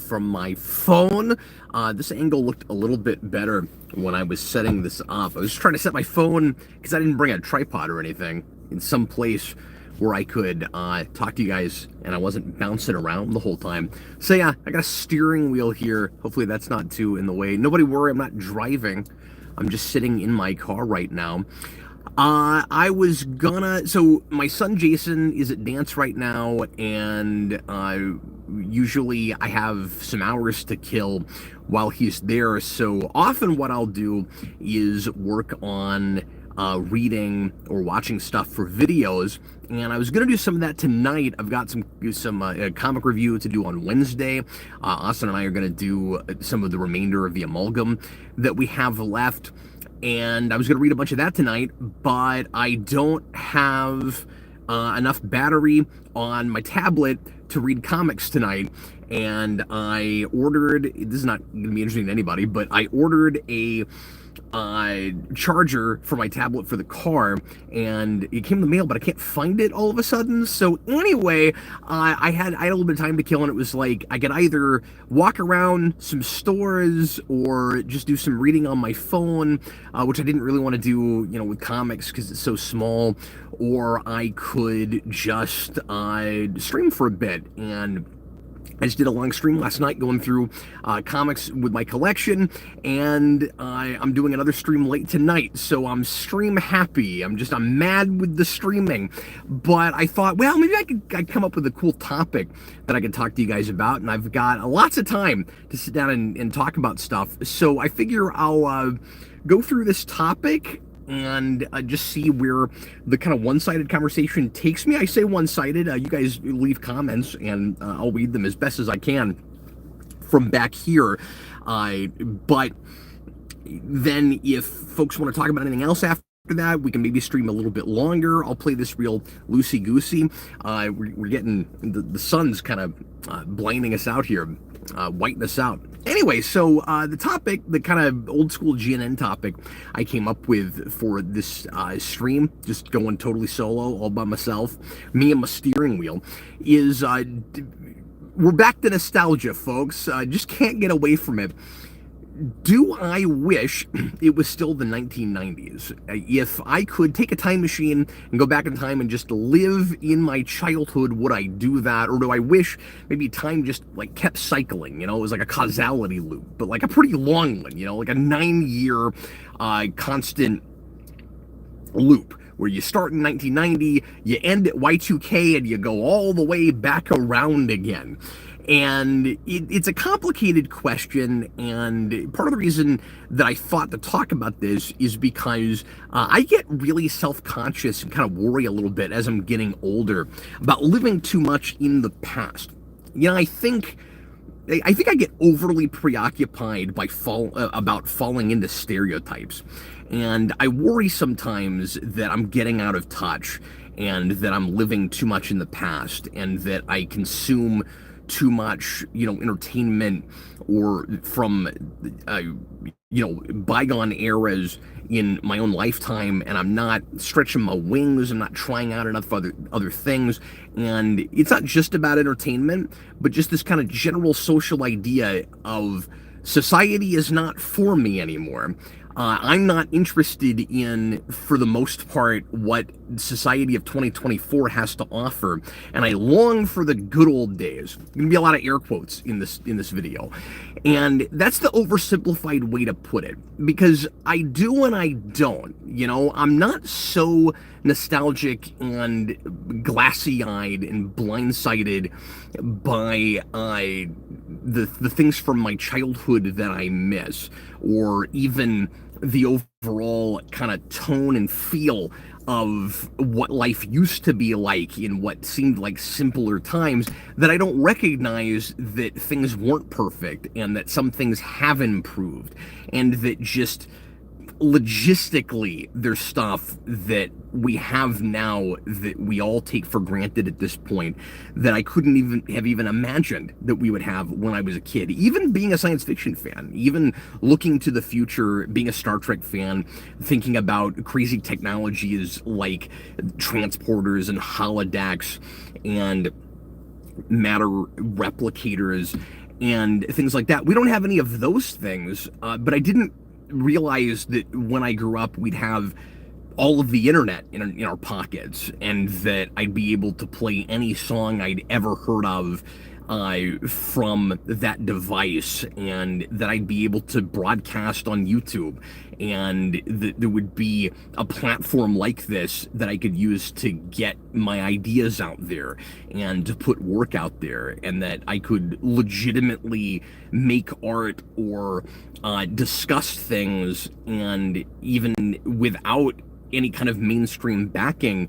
from my phone. This angle looked a little bit better when I was setting this up. I was trying to set my phone because I didn't bring a tripod or anything in some place where I could talk to you guys and I wasn't bouncing around the whole time. So yeah, I got a steering wheel here. Hopefully that's not too in the way. Nobody worry, I'm not driving. I'm just sitting in my car right now. So my son Jason is at dance right now, and usually I have some hours to kill while he's there. So often what I'll do is work on reading or watching stuff for videos, and I was gonna do some of that tonight. I've got some comic review to do on Wednesday. Austin and I are gonna do some of the remainder of the amalgam that we have left, and I was gonna read a bunch of that tonight, but I don't have enough battery on my tablet to read comics tonight. And I ordered, this is not gonna be interesting to anybody, but I ordered a charger for my tablet for the car, and it came in the mail, but I can't find it all of a sudden. So anyway, I had a little bit of time to kill, and it was like I could either walk around some stores or just do some reading on my phone, which I didn't really want to do, with comics because it's so small, or I could just stream for a bit. And I just did a long stream last night going through comics with my collection, and I'm doing another stream late tonight, so I'm stream happy. I'm mad with the streaming, but I thought, well, maybe I'd come up with a cool topic that I could talk to you guys about, and I've got lots of time to sit down and talk about stuff, so I figure I'll go through this topic and just see where the kind of one-sided conversation takes me. I say one-sided. You guys leave comments, and I'll read them as best as I can from back here. But then if folks want to talk about anything else after that, we can maybe stream a little bit longer. I'll play this real loosey-goosey. We're getting, the sun's kind of blinding us out here, whiting us out. Anyway, so the topic, the kind of old school GNN topic I came up with for this stream, just going totally solo, all by myself, me and my steering wheel, is we're back to nostalgia, folks. Just can't get away from it. Do I wish it was still the 1990s? If I could take a time machine and go back in time and just live in my childhood, would I do that? Or do I wish maybe time just kept cycling? It was like a causality loop, but like a pretty long one, like a 9-year constant loop, where you start in 1990, you end at Y2K, and you go all the way back around again. And it's a complicated question, and part of the reason that I thought to talk about this is because I get really self-conscious and kind of worry a little bit as I'm getting older about living too much in the past. I think I get overly preoccupied by about falling into stereotypes, and I worry sometimes that I'm getting out of touch, and that I'm living too much in the past, and that I consume too much, entertainment or from, bygone eras in my own lifetime, and I'm not stretching my wings, I'm not trying out enough other things. And it's not just about entertainment, but just this kind of general social idea of society is not for me anymore. I'm not interested in, for the most part, what society of 2024 has to offer, and I long for the good old days. There's gonna be a lot of air quotes in this video, and that's the oversimplified way to put it, because I do and I don't. I'm not so nostalgic and glassy-eyed and blindsided by the things from my childhood that I miss, or even the overall kind of tone and feel of what life used to be like in what seemed like simpler times, that I don't recognize that things weren't perfect, and that some things have improved, and that just logistically there's stuff that we have now that we all take for granted at this point that I couldn't even have imagined that we would have when I was a kid. Even being a science fiction fan, even looking to the future, being a Star Trek fan, thinking about crazy technologies like transporters and holodecks and matter replicators and things like that. We don't have any of those things, but I didn't realize that when I grew up, we'd have all of the internet in our pockets, and that I'd be able to play any song I'd ever heard of from that device, and that I'd be able to broadcast on YouTube, and that there would be a platform like this that I could use to get my ideas out there and to put work out there, and that I could legitimately make art or discuss things, and even without any kind of mainstream backing,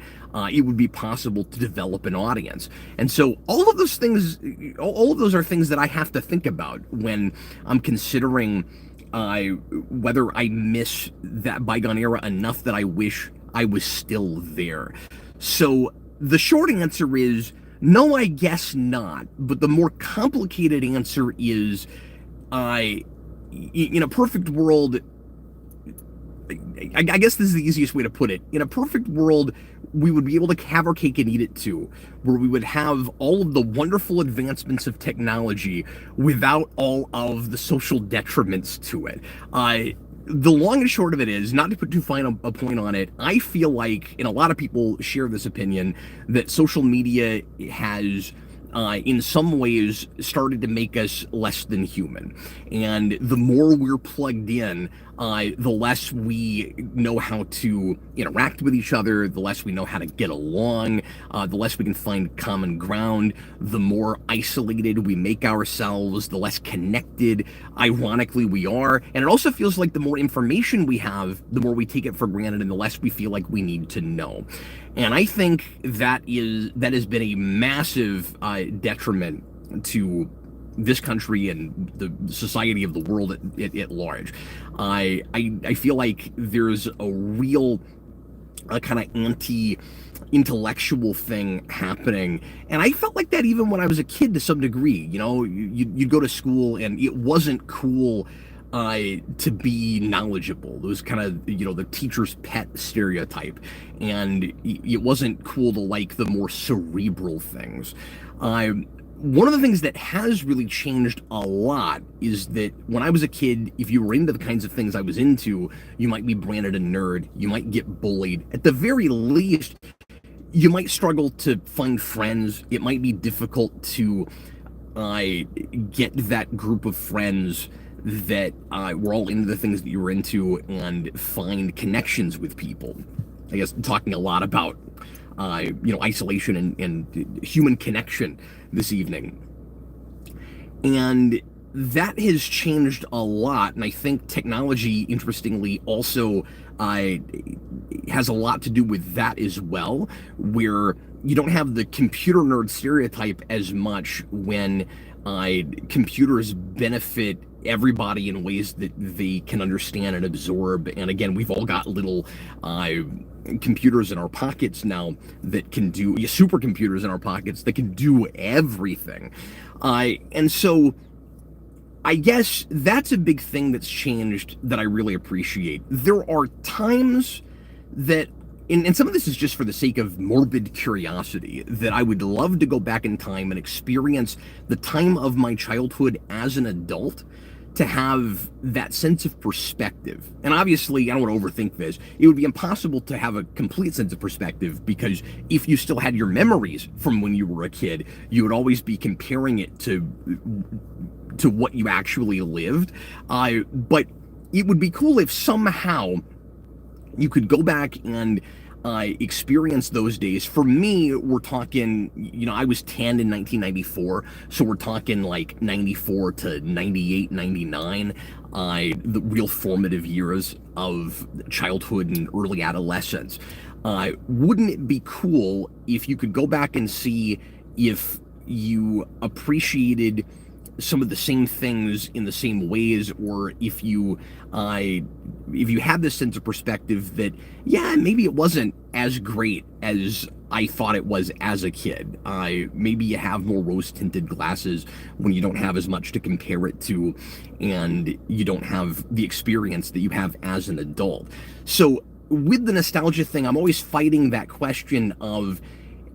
it would be possible to develop an audience. And so all of those things, all of those are things that I have to think about when I'm considering whether I miss that bygone era enough that I wish I was still there. So the short answer is no, I guess not. But the more complicated answer is, in a perfect world, I guess this is the easiest way to put it. In a perfect world, we would be able to have our cake and eat it too, where we would have all of the wonderful advancements of technology without all of the social detriments to it. The long and short of it is, not to put too fine a point on it, I feel like, and a lot of people share this opinion, that social media has in some ways started to make us less than human. And the more we're plugged in, the less we know how to interact with each other, the less we know how to get along, the less we can find common ground, the more isolated we make ourselves, the less connected, ironically, we are. And it also feels like the more information we have, the more we take it for granted and the less we feel like we need to know. And I think that has been a massive detriment to this country and the society of the world at large. I feel like there's a real kind of anti-intellectual thing happening, and I felt like that even when I was a kid to some degree. You'd go to school and it wasn't cool to be knowledgeable. It was kind of, the teacher's pet stereotype. And it wasn't cool to like the more cerebral things. One of the things that has really changed a lot is that when I was a kid, if you were into the kinds of things I was into, you might be branded a nerd, you might get bullied. At the very least, you might struggle to find friends. It might be difficult to get that group of friends that were all into the things that you were into and find connections with people. I guess talking a lot about isolation and human connection this evening. And that has changed a lot, and I think technology, interestingly, also has a lot to do with that as well, where you don't have the computer nerd stereotype as much when computers benefit everybody in ways that they can understand and absorb. And again, we've all got little computers in our pockets now that can do, supercomputers in our pockets that can do everything. And so I guess that's a big thing that's changed that I really appreciate. There are times that, and some of this is just for the sake of morbid curiosity, that I would love to go back in time and experience the time of my childhood as an adult, to have that sense of perspective. And obviously, I don't want to overthink this, it would be impossible to have a complete sense of perspective, because if you still had your memories from when you were a kid, you would always be comparing it to what you actually lived. But it would be cool if somehow you could go back and experience those days. For me, we're talking, I was 10 in 1994, so we're talking like 94 to 98, 99, the real formative years of childhood and early adolescence. Wouldn't it be cool if you could go back and see if you appreciated some of the same things in the same ways, or if you had this sense of perspective that, yeah, maybe it wasn't as great as I thought it was as a kid. Maybe you have more rose-tinted glasses when you don't have as much to compare it to, and you don't have the experience that you have as an adult. So with the nostalgia thing, I'm always fighting that question of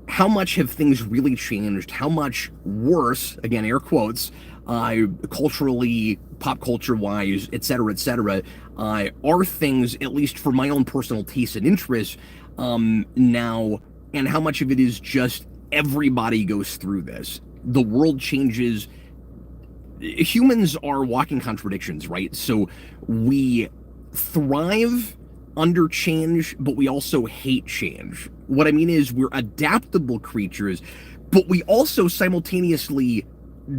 how much have things really changed, how much worse, again, air quotes, culturally, pop culture wise, etc., are things, at least for my own personal taste and interests, now, and how much of it is just everybody goes through this. The world changes. Humans are walking contradictions, right? So we thrive under change, but we also hate change. What I mean is, we're adaptable creatures, but we also simultaneously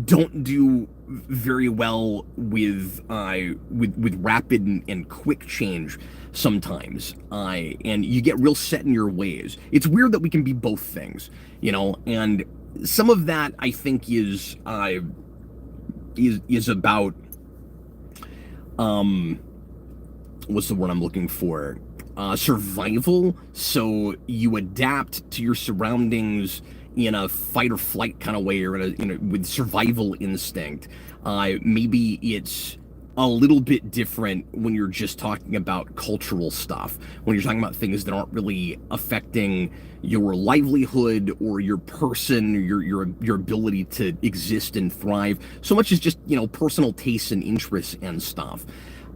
don't do very well with rapid and quick change sometimes. And you get real set in your ways. It's weird that we can be both things, and some of that, I think, is about what's the word I'm looking for? Survival. So you adapt to your surroundings in a fight or flight kind of way, or with survival instinct. Maybe it's a little bit different when you're just talking about cultural stuff, when you're talking about things that aren't really affecting your livelihood or your person, or your ability to exist and thrive, so much as just personal tastes and interests and stuff.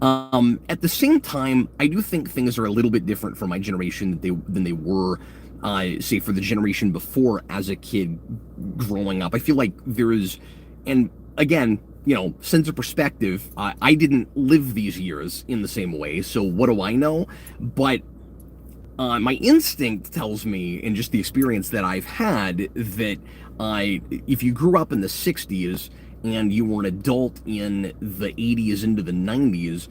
At the same time, I do think things are a little bit different for my generation than they were, say, for the generation before as a kid growing up. I feel like there is, and again, sense of perspective, I didn't live these years in the same way, so what do I know? But my instinct tells me, and just the experience that I've had, that if you grew up in the 60s and you were an adult in the 80s into the 90s,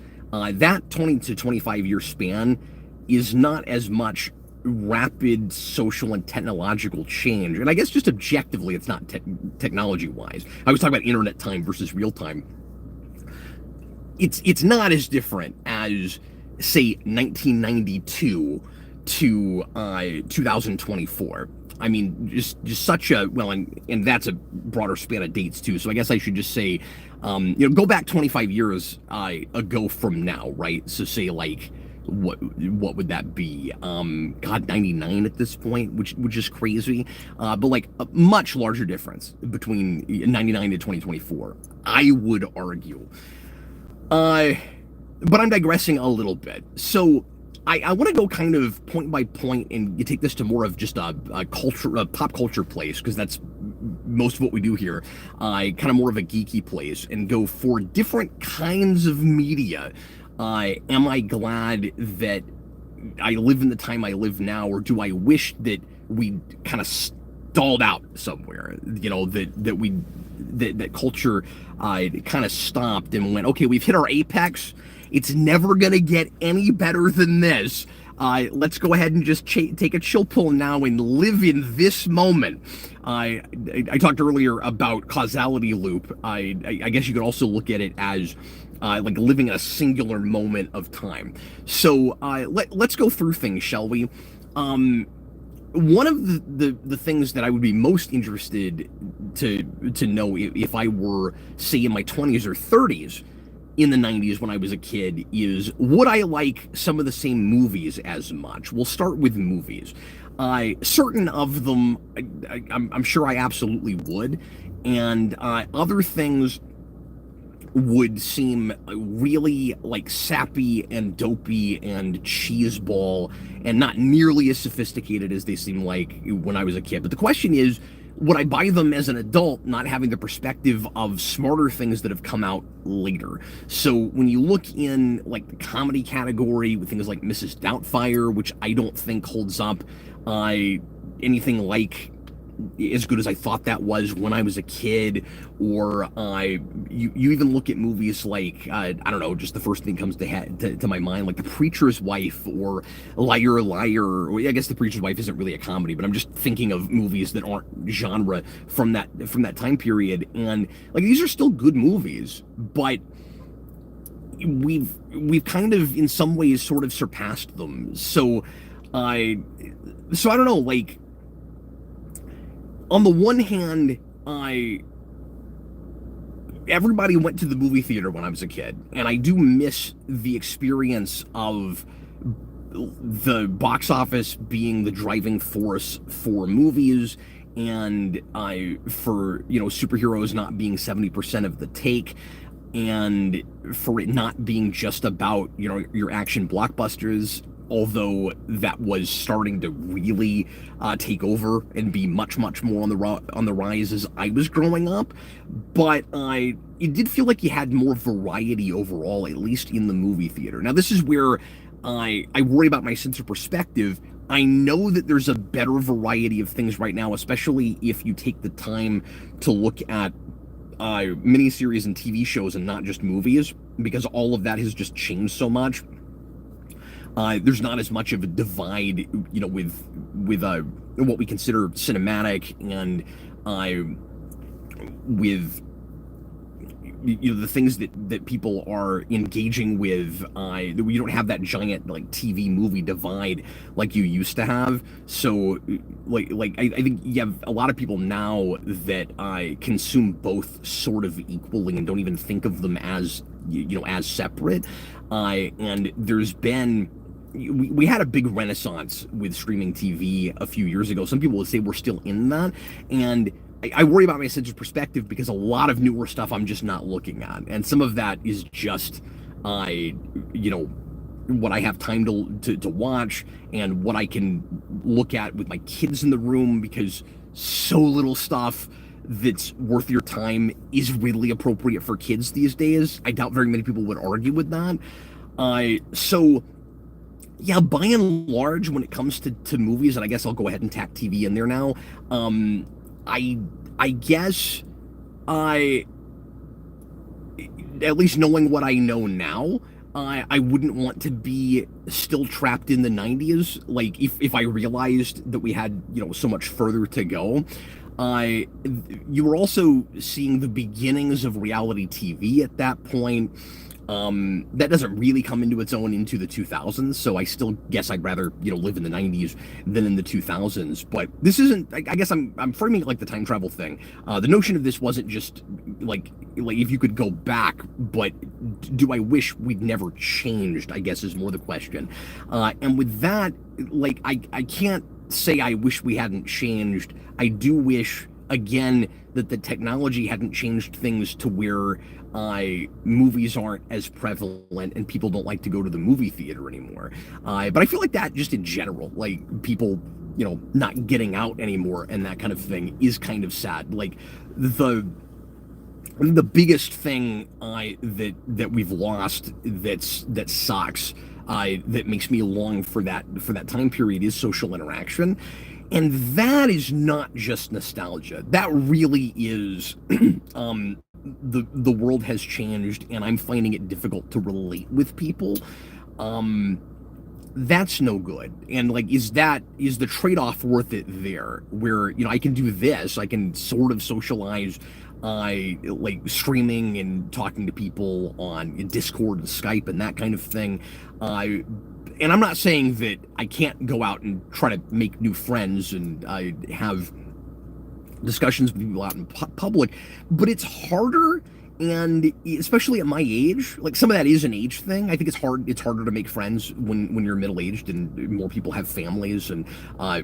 that 20 to 25 year span is not as much rapid social and technological change. And I guess just objectively, it's not technology-wise. I was talking about internet time versus real time. It's not as different as, say, 1992 to 2024. I mean, just such a, well, and that's a broader span of dates too. So I guess I should just say, go back 25 years ago from now, right? So say like, what would that be? 99 at this point, which is crazy. But like a much larger difference between 99 to 2024, I would argue. But I'm digressing a little bit. So I want to go kind of point by point, and you take this to more of just a pop culture place, because that's most of what we do here. Kind of more of a geeky place, and go for different kinds of media. Am I glad that I live in the time I live now, or do I wish that we kind of stalled out somewhere? That culture kind of stopped and went, okay, we've hit our apex. It's never going to get any better than this. Let's go ahead and just take a chill pill now and live in this moment. I talked earlier about causality loop. I guess you could also look at it as like living in a singular moment of time. So let's go through things, shall we? One of the things that I would be most interested to know if I were, say, in my 20s or 30s, in the 90s when I was a kid, is would I like some of the same movies as much? We'll start with movies. Certain of them, I'm sure I absolutely would, and other things would seem really like sappy and dopey and cheeseball and not nearly as sophisticated as they seem like when I was a kid. But the question is, would I buy them as an adult, not having the perspective of smarter things that have come out later? So when you look in like the comedy category with things like Mrs. Doubtfire, which I don't think holds up anything like as good as I thought that was when I was a kid, or you even look at movies like I don't know, just the first thing comes to my mind, like The Preacher's Wife or Liar Liar. I guess The Preacher's Wife isn't really a comedy, but I'm just thinking of movies that aren't genre from that time period, and like these are still good movies, but we've kind of in some ways sort of surpassed them. So I don't know, like, on the one hand, everybody went to the movie theater when I was a kid, and I do miss the experience of the box office being the driving force for movies, and for superheroes not being 70% of the take, and for it not being just about your action blockbusters, although that was starting to really take over and be much more on the rise as I was growing up. But it did feel like you had more variety overall, at least in the movie theater. Now this is where I worry about my sense of perspective. I know that there's a better variety of things right now, especially if you take the time to look at miniseries and TV shows and not just movies, because all of that has just changed so much. There's not as much of a divide, with what we consider cinematic and with the things that people are engaging with. You don't have that giant TV movie divide like you used to have. So I think you have a lot of people now that consume both sort of equally and don't even think of them as as separate. And there's been we had a big renaissance with streaming TV a few years ago. Some people would say we're still in that, and I worry about my sense of perspective because a lot of newer stuff I'm just not looking at, and some of that is just what I have time to watch and what I can look at with my kids in the room, because so little stuff that's worth your time is really appropriate for kids these days. I doubt very many people would argue with that. So yeah, by and large, when it comes to movies, and I guess I'll go ahead and tack TV in there now, I guess at least knowing what I know now, I wouldn't want to be still trapped in the 90s. Like, if I realized that we had, so much further to go. You were also seeing the beginnings of reality TV at that point. That doesn't really come into its own into the 2000s, so I still guess I'd rather, live in the 90s than in the 2000s. But this isn't, I guess I'm framing it like the time travel thing. The notion of this wasn't just like if you could go back, but do I wish we'd never changed, I guess is more the question. And with that, I can't say I wish we hadn't changed. I do wish, again, that the technology hadn't changed things to where movies aren't as prevalent and people don't like to go to the movie theater anymore. But I feel like that just in general, like people, not getting out anymore and that kind of thing is kind of sad. Like the biggest thing that we've lost that sucks, that makes me long for that time period is social interaction. And that is not just nostalgia. That really is the world has changed, and I'm finding it difficult to relate with people. That's no good. And is the trade-off worth it there? Where I can do this, I can sort of socialize, streaming and talking to people on Discord and Skype and that kind of thing. And I'm not saying that I can't go out and try to make new friends and have discussions with people out in public, but it's harder, and especially at my age, some of that is an age thing. I think it's harder to make friends when you're middle-aged and more people have families and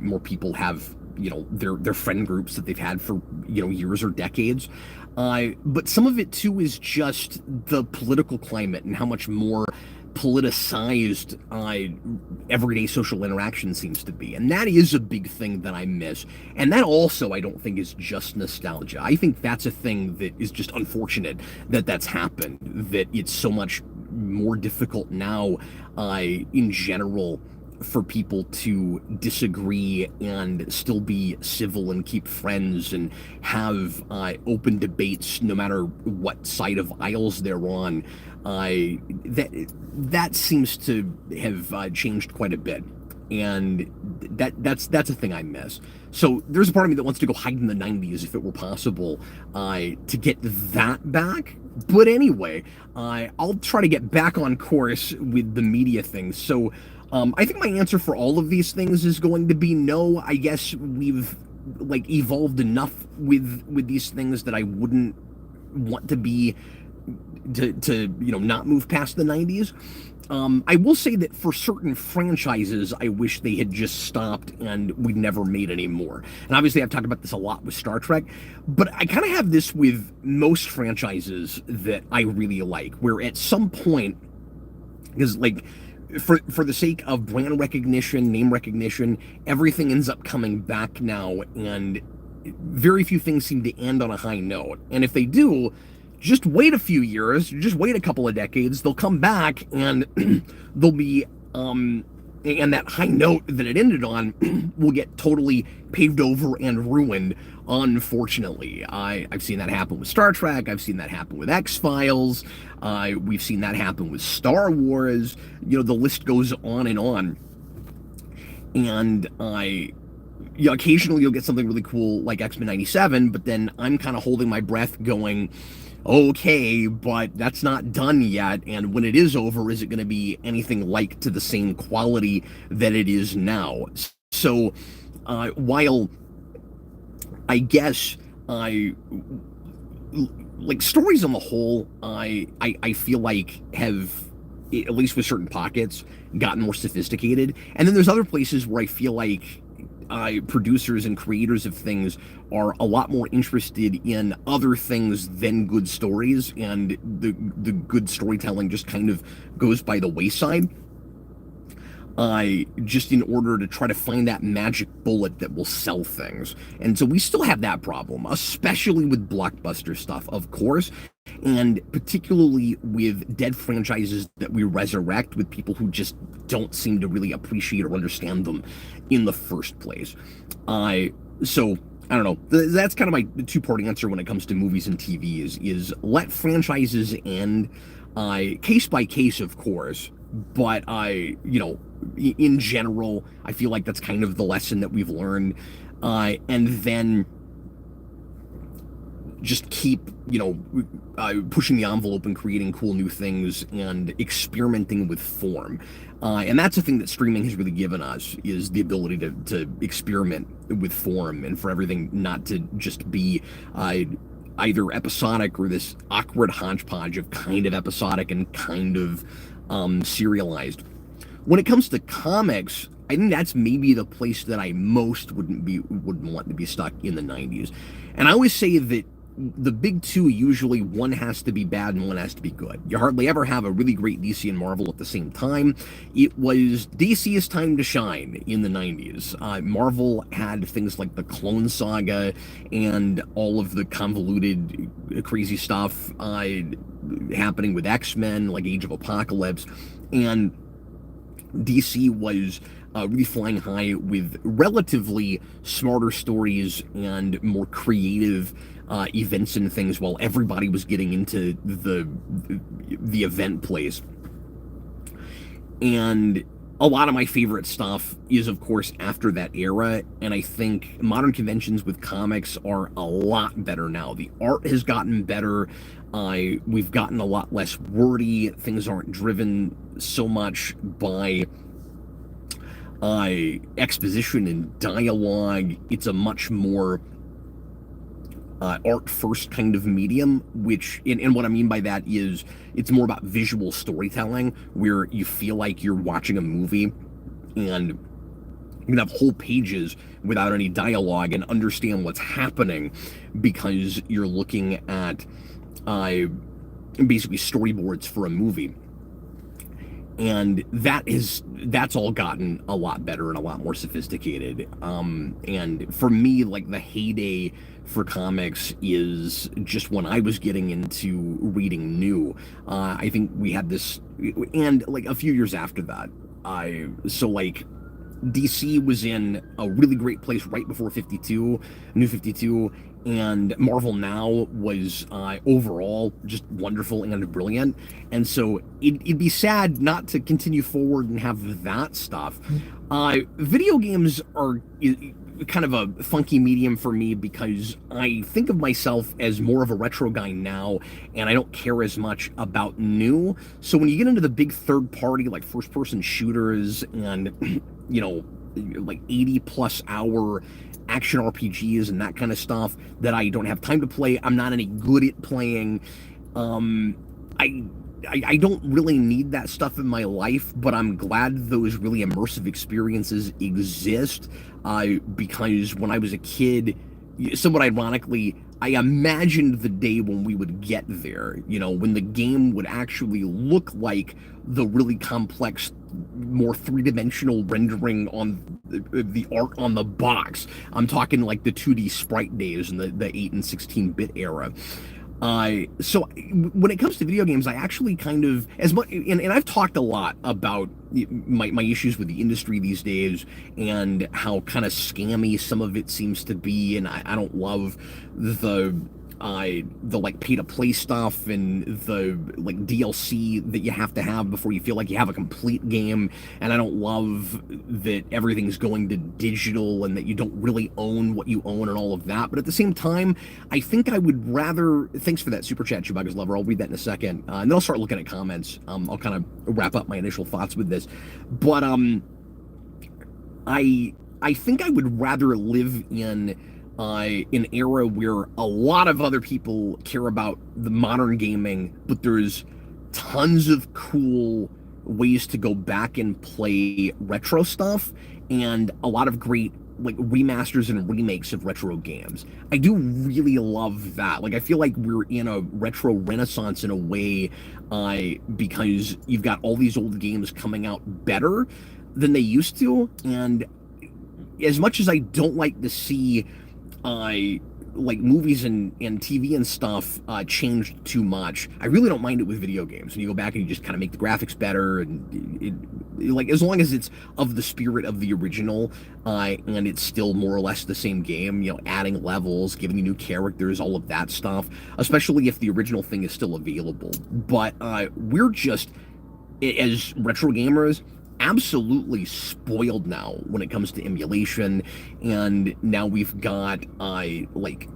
more people have their friend groups that they've had for years or decades. But some of it too is just the political climate and how much more politicized everyday social interaction seems to be, and that is a big thing that I miss. And that also I don't think is just nostalgia. I think that's a thing that is just unfortunate that that's happened, that it's so much more difficult now in general for people to disagree and still be civil and keep friends and have open debates no matter what side of aisles they're on. That seems to have changed quite a bit, and that's a thing I miss. So there's a part of me that wants to go hide in the 90s if it were possible to get that back. But anyway, I'll try to get back on course with the media things. So I think my answer for all of these things is going to be no. I guess we've evolved enough with these things that I wouldn't want to be to not move past the 90s. I will say that for certain franchises, I wish they had just stopped and we'd never made any more. And obviously, I've talked about this a lot with Star Trek, but I kind of have this with most franchises that I really like, where at some point, because like for the sake of brand recognition, name recognition, everything ends up coming back now, and very few things seem to end on a high note. And if they do, just wait a few years, just wait a couple of decades, they'll come back and they'll be and that high note that it ended on will get totally paved over and ruined, unfortunately. I've seen that happen with Star Trek, I've seen that happen with X-Files, we've seen that happen with Star Wars, the list goes on and on. And occasionally you'll get something really cool like X-Men 97, but then I'm kind of holding my breath going, okay, but that's not done yet, and when it is over, is it going to be anything like to the same quality that it is now? So, while I guess like stories on the whole, I feel like have, at least with certain pockets, gotten more sophisticated, and then there's other places where I feel like producers and creators of things are a lot more interested in other things than good stories, and the good storytelling just kind of goes by the wayside. Just in order to try to find that magic bullet that will sell things. And so we still have that problem, especially with blockbuster stuff, of course, and particularly with dead franchises that we resurrect with people who just don't seem to really appreciate or understand them in the first place. So I don't know. That's kind of my two-part answer when it comes to movies and TV is let franchises end, case by case, of course, but in general, I feel like that's kind of the lesson that we've learned, and then just keep, pushing the envelope and creating cool new things and experimenting with form. And that's the thing that streaming has really given us, is the ability to experiment with form, and for everything not to just be either episodic or this awkward hodgepodge of kind of episodic and kind of serialized. When it comes to comics, I think that's maybe the place that I most wouldn't want to be stuck in the 90s. And I always say that the big two, usually one has to be bad and one has to be good. You hardly ever have a really great DC and Marvel at the same time. It was DC's time to shine in the 90s. Marvel had things like the Clone Saga and all of the convoluted, crazy stuff happening with X-Men, like Age of Apocalypse, and DC was really flying high with relatively smarter stories and more creative events and things, while everybody was getting into the event plays. And a lot of my favorite stuff is, of course, after that era, and I think modern conventions with comics are a lot better now. The art has gotten better. We've gotten a lot less wordy. Things aren't driven so much by exposition and dialogue. It's a much more art first kind of medium, which, and what I mean by that is it's more about visual storytelling, where you feel like you're watching a movie and you can have whole pages without any dialogue and understand what's happening because you're looking at basically storyboards for a movie. And that's all gotten a lot better and a lot more sophisticated. And for me, like, the heyday for comics is just when I was getting into reading new. I think we had this, and like a few years after that. So like DC was in a really great place right before 52, New 52, and Marvel Now was overall just wonderful and brilliant. And so it'd be sad not to continue forward and have that stuff. Video games are kind of a funky medium for me because I think of myself as more of a retro guy now, and I don't care as much about new. So when you get into the big third party, like first person shooters and, like 80 plus hour action RPGs and that kind of stuff that I don't have time to play, I'm not any good at playing, I I don't really need that stuff in my life, but I'm glad those really immersive experiences exist. Because when I was a kid, somewhat ironically, I imagined the day when we would get there. You know, when the game would actually look like the really complex, more three-dimensional rendering on the art on the box. I'm talking like the 2D sprite days in the 8 and 16-bit era. So when it comes to video games, I actually kind of, as much, and I've talked a lot about my issues with the industry these days and how kind of scammy some of it seems to be, and I don't love the like pay to play stuff and the like DLC that you have to have before you feel like you have a complete game, and I don't love that everything's going to digital and that you don't really own what you own and all of that. But at the same time, I think I would rather, thanks for that super chat, Chewbacca's Lover, I'll read that in a second, and then I'll start looking at comments. I'll kind of wrap up my initial thoughts with this, but I think I would rather live in an era where a lot of other people care about the modern gaming, but there's tons of cool ways to go back and play retro stuff, and a lot of great like remasters and remakes of retro games. I do really love that. Like, I feel like we're in a retro renaissance in a way, because you've got all these old games coming out better than they used to, and as much as I don't like to see like movies and TV and stuff changed too much, I really don't mind it with video games. When you go back and you just kind of make the graphics better, and like, as long as it's of the spirit of the original, and it's still more or less the same game, you know, adding levels, giving you new characters, all of that stuff, especially if the original thing is still available. But we're just, as retro gamers, absolutely spoiled now when it comes to emulation, and now we've got like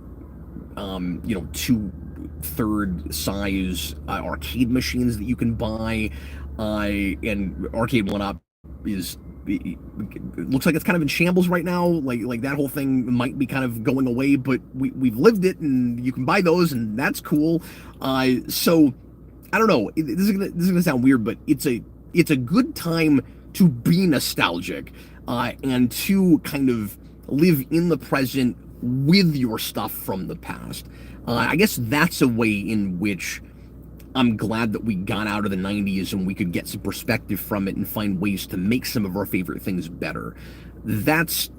you know, 2/3 size arcade machines that you can buy, and Arcade 1-Up is, it looks like it's kind of in shambles right now. Like that whole thing might be kind of going away, but we've lived it, and you can buy those, and that's cool. So I don't know, this is gonna sound weird, but it's a good time to be nostalgic, and to kind of live in the present with your stuff from the past. I guess that's a way in which I'm glad that we got out of the 90s and we could get some perspective from it and find ways to make some of our favorite things better. That's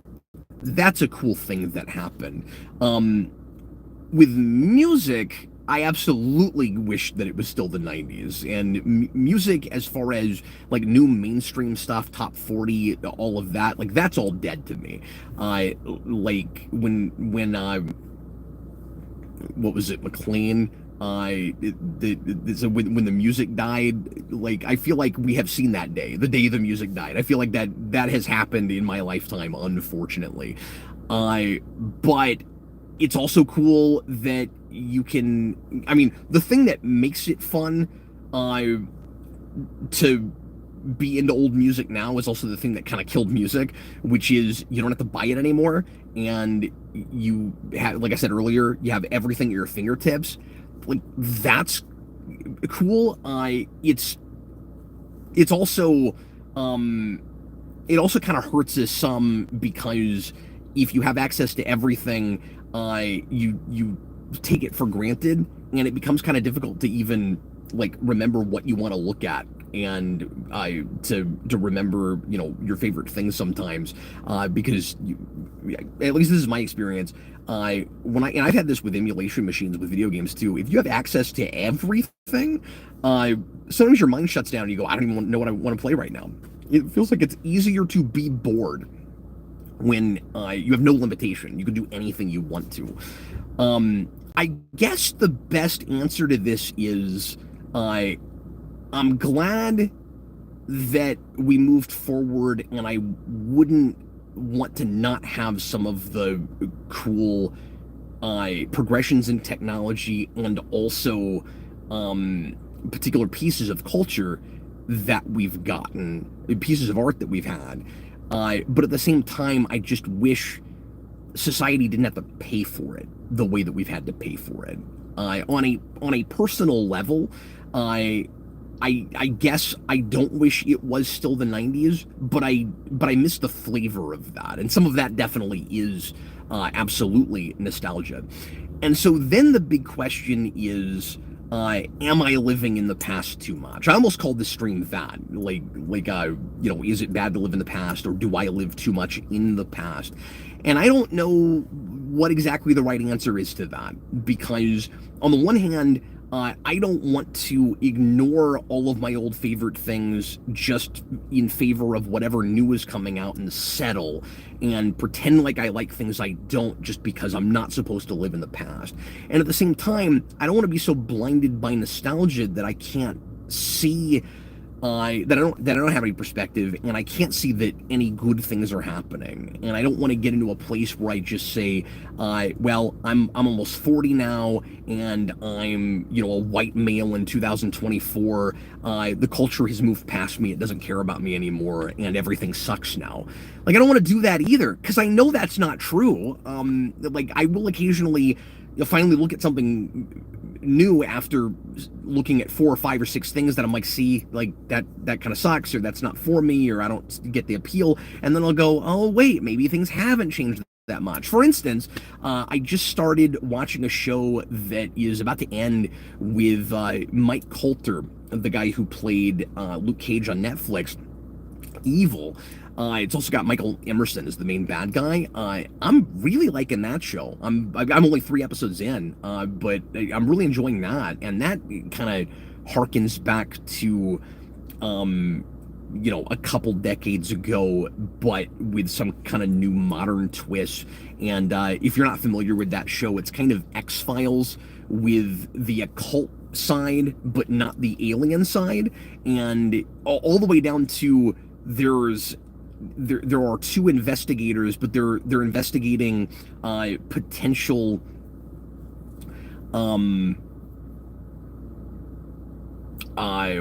a cool thing that happened. With music, I absolutely wish that it was still the 90s, and music, as far as like new mainstream stuff, top 40, all of that, like, that's all dead to me. Like when what was it, McLean? When the music died, like, I feel like we have seen that day, the day the music died. I feel like that has happened in my lifetime, unfortunately. But it's also cool that you can, I mean, the thing that makes it fun to be into old music now is also the thing that kind of killed music, which is you don't have to buy it anymore, and you have, like I said earlier, you have everything at your fingertips. Like, that's cool. It's also, it also kind of hurts us some, because if you have access to everything, you take it for granted, and it becomes kind of difficult to even like remember what you want to look at, and to remember, you know, your favorite things sometimes, because at least this is my experience. And I've had this with emulation machines with video games too. If you have access to everything, sometimes your mind shuts down and you go, I don't even know what I want to play right now. It feels like it's easier to be bored when you have no limitation. You can do anything you want to. I guess the best answer to this is, I'm glad that we moved forward, and I wouldn't want to not have some of the cool progressions in technology, and also particular pieces of culture that we've gotten, pieces of art that we've had. But at the same time, I just wish society didn't have to pay for it the way that we've had to pay for it. On a personal level, I I guess I don't wish it was still the 90s, but I miss the flavor of that, and some of that definitely is absolutely nostalgia. And so then the big question is, am I living in the past too much? I almost called this stream that, is it bad to live in the past, or do I live too much in the past? And I don't know what exactly the right answer is to that, because on the one hand, I don't want to ignore all of my old favorite things just in favor of whatever new is coming out and settle and pretend like I like things I don't just because I'm not supposed to live in the past. And at the same time, I don't want to be so blinded by nostalgia that I can't see that I don't have any perspective, and I can't see that any good things are happening. And I don't want to get into a place where I just say, well, I'm almost 40 now, and I'm a white male in 2024. The culture has moved past me; it doesn't care about me anymore, and everything sucks now. Like, I don't want to do that either, because I know that's not true. Like, I will occasionally finally look at something new after looking at 4 or 5 or 6 things that I'm like, see, like that kind of sucks, or that's not for me, or I don't get the appeal, and then I'll go, oh wait, maybe things haven't changed that much. For instance, I just started watching a show that is about to end with Mike Coulter, the guy who played Luke Cage on Netflix, Evil. It's also got Michael Emerson as the main bad guy. I'm really liking that show. I'm only 3 episodes in, but I'm really enjoying that. And that kind of harkens back to, a couple decades ago, but with some kind of new modern twist. And if you're not familiar with that show, it's kind of X-Files with the occult side, but not the alien side. And all the way down to there are 2 investigators, but they're investigating potential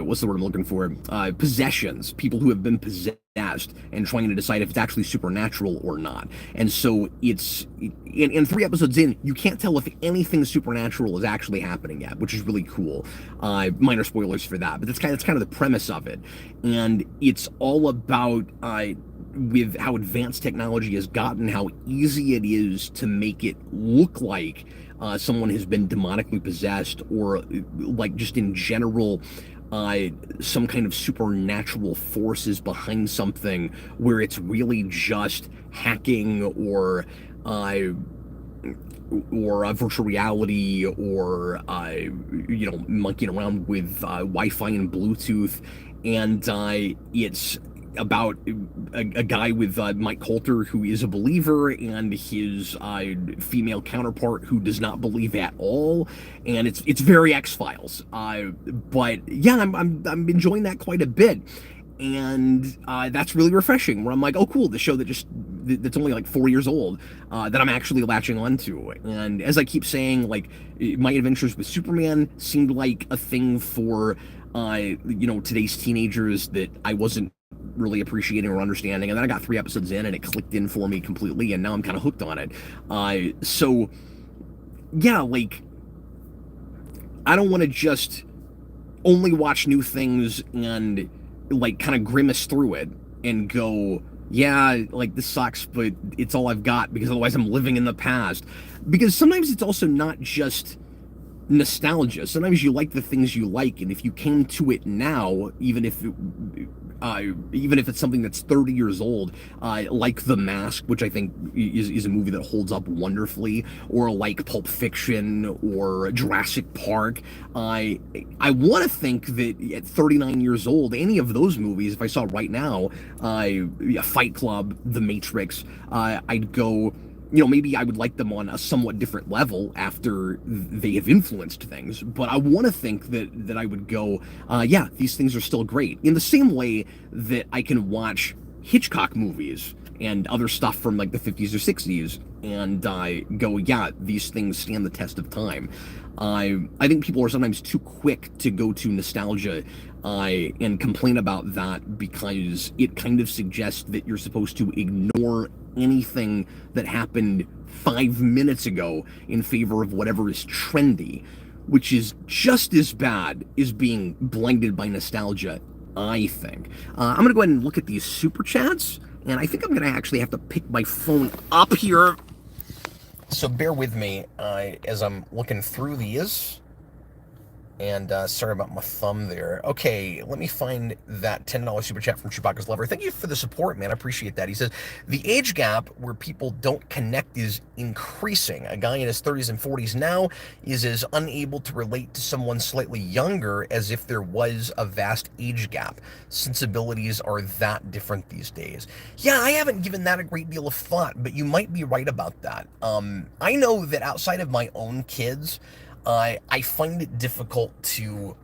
what's the word I'm looking for? Possessions, people who have been possessed, and trying to decide if it's actually supernatural or not. And so it's in 3 episodes in, you can't tell if anything supernatural is actually happening yet, which is really cool. Minor spoilers for that, but that's kind of the premise of it. And it's all about with how advanced technology has gotten, how easy it is to make it look like someone has been demonically possessed, or like just in general some kind of supernatural forces behind something, where it's really just hacking or virtual reality, or monkeying around with Wi-Fi and Bluetooth. And it's about a guy with Mike Coulter, who is a believer, and his female counterpart who does not believe at all, and it's very X-Files. But yeah, I'm enjoying that quite a bit, and that's really refreshing. Where I'm like, oh cool, the show that's only like 4 years old, that I'm actually latching onto. And as I keep saying, like, my adventures with Superman seemed like a thing for today's teenagers that I wasn't really appreciating or understanding, and then I got 3 episodes in and it clicked in for me completely, and now I'm kind of hooked on it. So yeah, like, I don't want to just only watch new things and like kind of grimace through it and go, yeah, like, this sucks, but it's all I've got, because otherwise I'm living in the past. Because sometimes it's also not just nostalgia. Sometimes you like the things you like, and if you came to it now, even if it's something that's 30 years old, like The Mask, which I think is a movie that holds up wonderfully, or like Pulp Fiction or Jurassic Park, I want to think that at 39 years old, any of those movies, if I saw right now, Fight Club, The Matrix, I'd go, maybe I would like them on a somewhat different level after they have influenced things, but I want to think that I would go, yeah, these things are still great. In the same way that I can watch Hitchcock movies and other stuff from like the 50s or 60s and go, yeah, these things stand the test of time. I think people are sometimes too quick to go to nostalgia and complain about that, because it kind of suggests that you're supposed to ignore anything that happened 5 minutes ago in favor of whatever is trendy, which is just as bad as being blinded by nostalgia, I think. I'm going to go ahead and look at these super chats, and I think I'm going to actually have to pick my phone up here. So bear with me as I'm looking through these. And sorry about my thumb there. Okay, let me find that $10 super chat from Chewbacca's Lover. Thank you for the support, man. I appreciate that. He says, the age gap where people don't connect is increasing. A guy in his 30s and 40s now is as unable to relate to someone slightly younger as if there was a vast age gap. Sensibilities are that different these days. Yeah, I haven't given that a great deal of thought, but you might be right about that. I know that outside of my own kids, I find it difficult to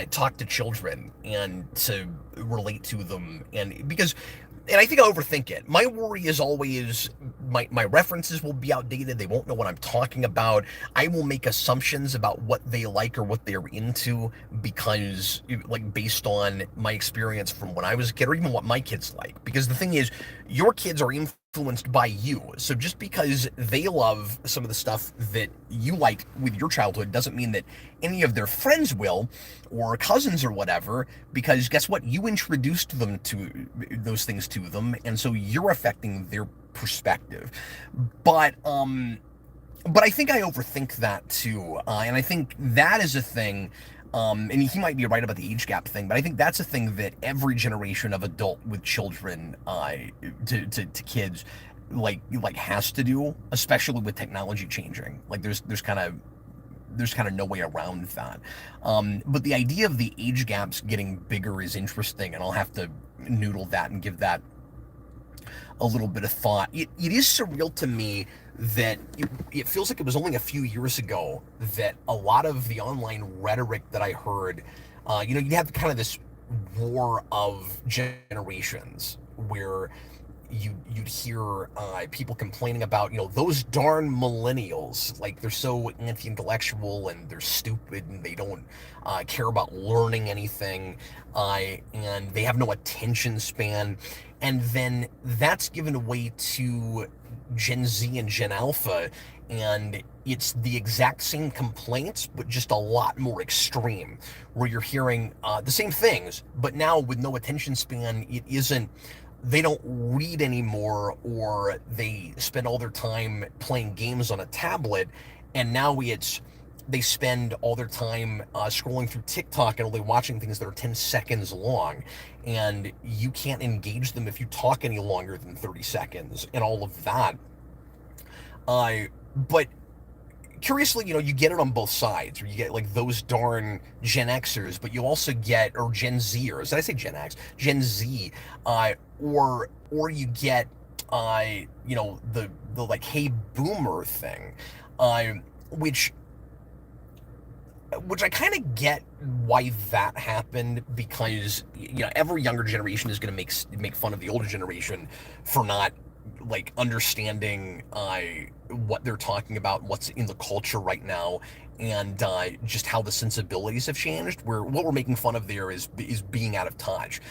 talk to children and to relate to them, and I think I overthink it. My worry is always my references will be outdated. They won't know what I'm talking about. I will make assumptions about what they like or what they're into because, like, based on my experience from when I was a kid, or even what my kids like. Because the thing is, your kids are influenced by you. So just because they love some of the stuff that you liked with your childhood doesn't mean that any of their friends will, or cousins or whatever, because guess what? You introduced them to those things to them, and so you're affecting their perspective. But I think I overthink that too, and I think that is a thing. And he might be right about the age gap thing, but I think that's a thing that every generation of adult with children, to kids, like has to do, especially with technology changing. Like there's kind of no way around that. But the idea of the age gaps getting bigger is interesting, and I'll have to noodle that and give that a little bit of thought. It is surreal to me that it feels like it was only a few years ago that a lot of the online rhetoric that I heard, you'd have kind of this war of generations where you'd hear people complaining about, those darn millennials, like they're so anti-intellectual and they're stupid and they don't care about learning anything, and they have no attention span. And then that's given away to Gen Z and Gen Alpha, and it's the exact same complaints, but just a lot more extreme, where you're hearing the same things, but now with no attention span. It isn't, they don't read anymore, or they spend all their time playing games on a tablet, and now they spend all their time scrolling through TikTok and only watching things that are 10 seconds long, and you can't engage them if you talk any longer than 30 seconds and all of that. But curiously, you get it on both sides, where you get like those darn Gen Xers, but you also get, or Gen Zers, did I say Gen X? Gen Z, or you get, the like, hey boomer thing, which I kind of get why that happened, because every younger generation is going to make fun of the older generation for not like understanding what they're talking about, what's in the culture right now, and just how the sensibilities have changed. Where what we're making fun of there is being out of touch.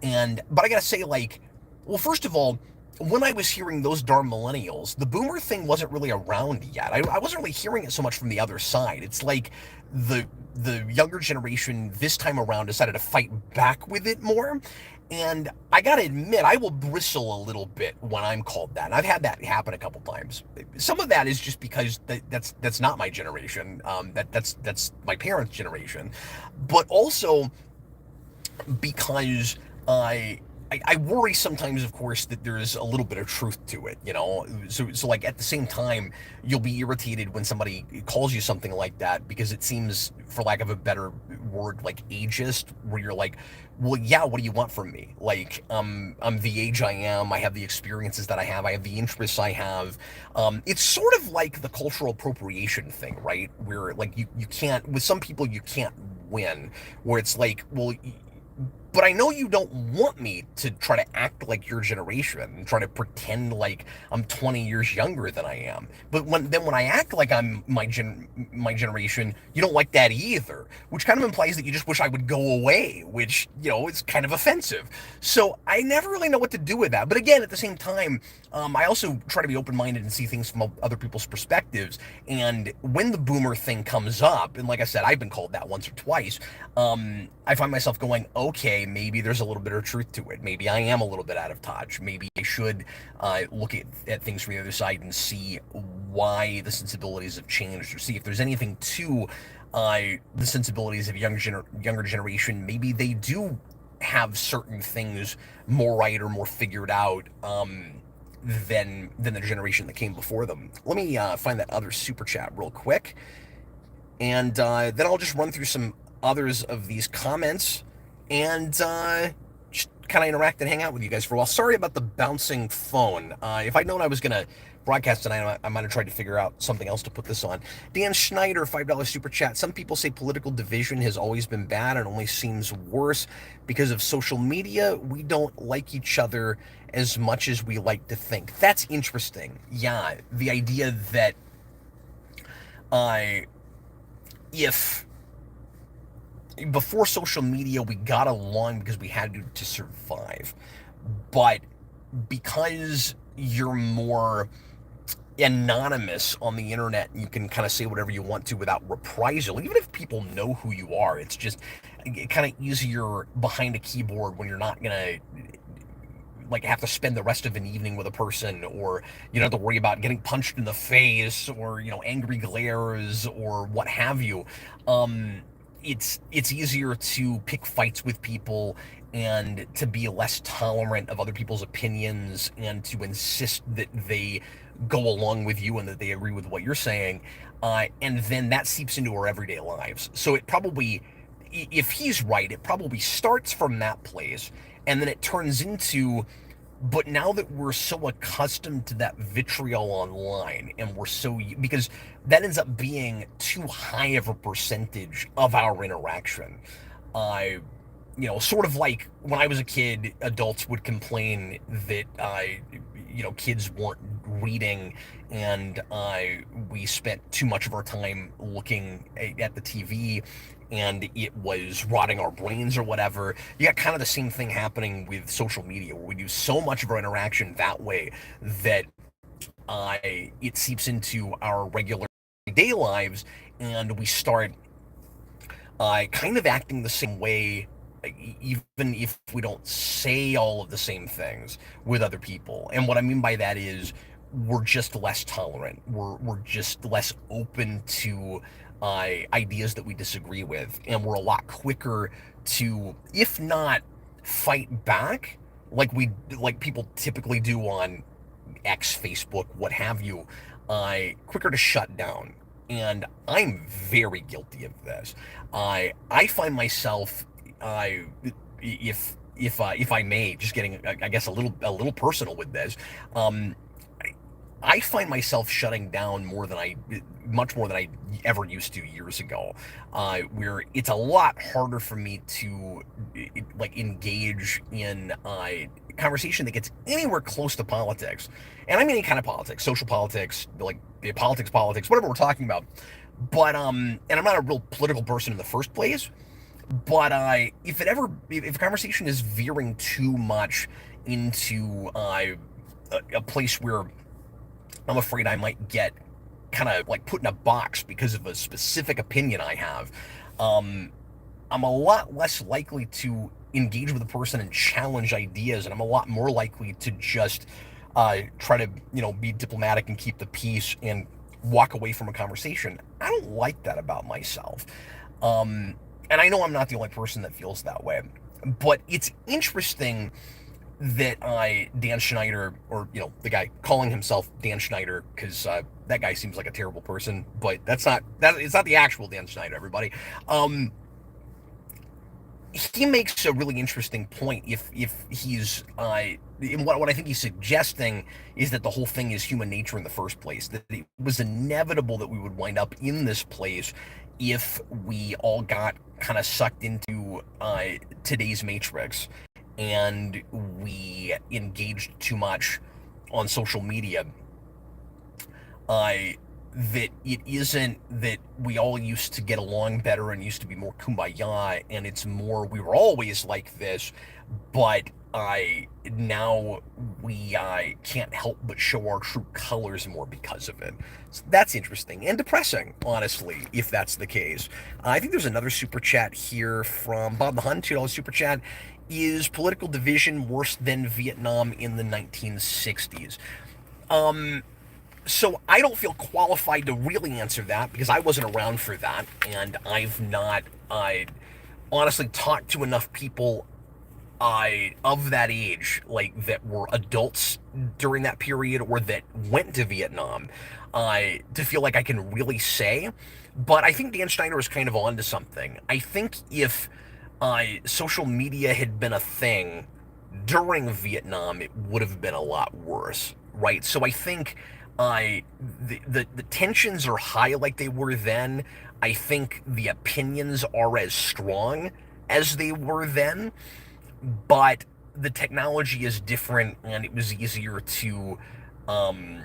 But I gotta say, like, well, first of all, when I was hearing those darn millennials, the boomer thing wasn't really around yet. I wasn't really hearing it so much from the other side. It's like the younger generation this time around decided to fight back with it more. And I gotta admit, I will bristle a little bit when I'm called that. And I've had that happen a couple times. Some of that is just because that's not my generation. That's my parents' generation. But also because I worry sometimes, of course, that there's a little bit of truth to it, So like at the same time, you'll be irritated when somebody calls you something like that, because it seems, for lack of a better word, like ageist, where you're like, well, yeah, what do you want from me? Like, I'm the age I am. I have the experiences that I have. I have the interests I have. It's sort of like the cultural appropriation thing, right? Where like you can't, with some people you can't win, where it's like, well, but I know you don't want me to try to act like your generation and try to pretend like I'm 20 years younger than I am. But when I act like I'm my generation, you don't like that either, which kind of implies that you just wish I would go away, which, is kind of offensive. So I never really know what to do with that. But again, at the same time, I also try to be open-minded and see things from other people's perspectives. And when the boomer thing comes up, and like I said, I've been called that once or twice, I find myself going, okay, maybe there's a little bit of truth to it. Maybe I am a little bit out of touch. Maybe I should look at things from the other side and see why the sensibilities have changed, or see if there's anything to the sensibilities of younger generation. Maybe they do have certain things more right or more figured out than the generation that came before them. Let me find that other super chat real quick, and then I'll just run through some others of these comments and just kind of interact and hang out with you guys for a while. Sorry about the bouncing phone. If I'd known I was gonna broadcast tonight, I might have tried to figure out something else to put this on. Dan Schneider, $5 super chat. Some people say political division has always been bad and only seems worse because of social media. We don't like each other as much as we like to think. That's interesting. Yeah, the idea that if before social media we got along because we had to survive, but because you're more anonymous on the internet, you can kind of say whatever you want to without reprisal. Even if people know who you are, it's just kind of easier behind a keyboard when you're not gonna have to spend the rest of an evening with a person, or you don't have to worry about getting punched in the face, or angry glares or what have you. It's easier to pick fights with people and to be less tolerant of other people's opinions and to insist that they go along with you and that they agree with what you're saying, and then that seeps into our everyday lives. So it probably, if he's right, it probably starts from that place, and then it turns into, but now that we're so accustomed to that vitriol online, and because that ends up being too high of a percentage of our interaction. Sort of like when I was a kid, adults would complain that kids weren't reading, and we spent too much of our time looking at the TV, and it was rotting our brains or whatever. You got kind of the same thing happening with social media, where we do so much of our interaction that way that it seeps into our regular day lives, and we start kind of acting the same way, even if we don't say all of the same things with other people. And what I mean by that is we're just less tolerant. We're just less open to ideas that we disagree with, and we're a lot quicker to, if not fight back like people typically do on X, Facebook, what have you, quicker to shut down. And I'm very guilty of this. I find myself, if I may, just getting, I guess, a little personal with this. I find myself shutting down much more than I ever used to years ago, where it's a lot harder for me to engage in conversation that gets anywhere close to politics. And I mean any kind of politics, social politics, politics, whatever we're talking about. But and I'm not a real political person in the first place. But if a conversation is veering too much into a place where I'm afraid I might get kind of put in a box because of a specific opinion I have, I'm a lot less likely to engage with a person and challenge ideas, and I'm a lot more likely to just try to be diplomatic and keep the peace and walk away from a conversation. I don't like that about myself. And I know I'm not the only person that feels that way, but it's interesting that Dan Schneider, or the guy calling himself Dan Schneider, because that guy seems like a terrible person, but it's not the actual Dan Schneider, everybody. He makes a really interesting point. If he's what I think he's suggesting is that the whole thing is human nature in the first place, that it was inevitable that we would wind up in this place if we all got kind of sucked into into today's Matrix and we engaged too much on social media, uh, that it isn't that we all used to get along better and used to be more kumbaya, and it's more we were always like this, but now we can't help but show our true colors more because of it. So that's interesting and depressing, honestly, if that's the case. I think there's another super chat here from Bob the Hun, $2 super chat. Is political division worse than Vietnam in the 1960s? Um, so I don't feel qualified to really answer that because I wasn't around for that, and I've not, honestly talked to enough people of that age, like that were adults during that period or that went to Vietnam, to feel like I can really say. But I think Dan Schneider is kind of onto something. I think if social media had been a thing during Vietnam, it would have been a lot worse, right? So I think the tensions are high like they were then. I think the opinions are as strong as they were then, but the technology is different, and it was easier to um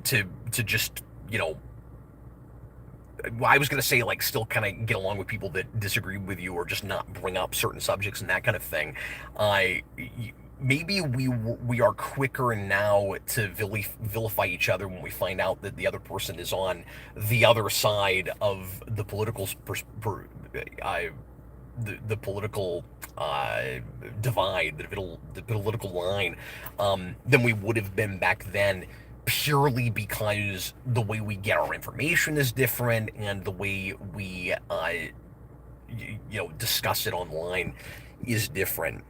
to just, I was going to say, like, still kind of get along with people that disagree with you or just not bring up certain subjects and that kind of thing. I Maybe we are quicker now to vilify each other when we find out that the other person is on the other side of the political the political divide, the political line, than we would have been back then, purely because the way we get our information is different and the way we discuss it online is different.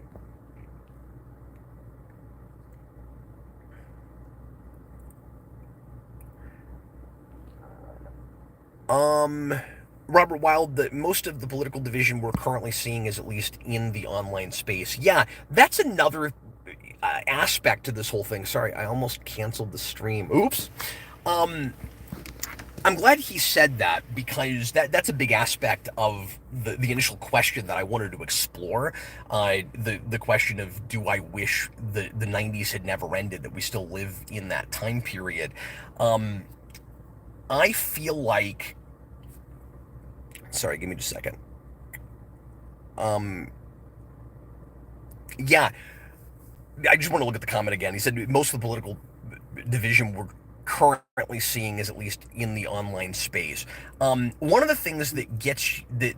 Um, Robert Wild, that most of the political division we're currently seeing is at least in the online space. Yeah, that's another aspect to this whole thing. Sorry, I almost canceled the stream. Oops. Um, I'm glad he said that because that's a big aspect of the initial question that I wanted to explore. The question of, do I wish the 90s had never ended, that we still live in that time period? Um, I feel like, sorry, give me just a second. Um, yeah, I just want to look at the comment again. He said most of the political division we're currently seeing is at least in the online space. One of the things that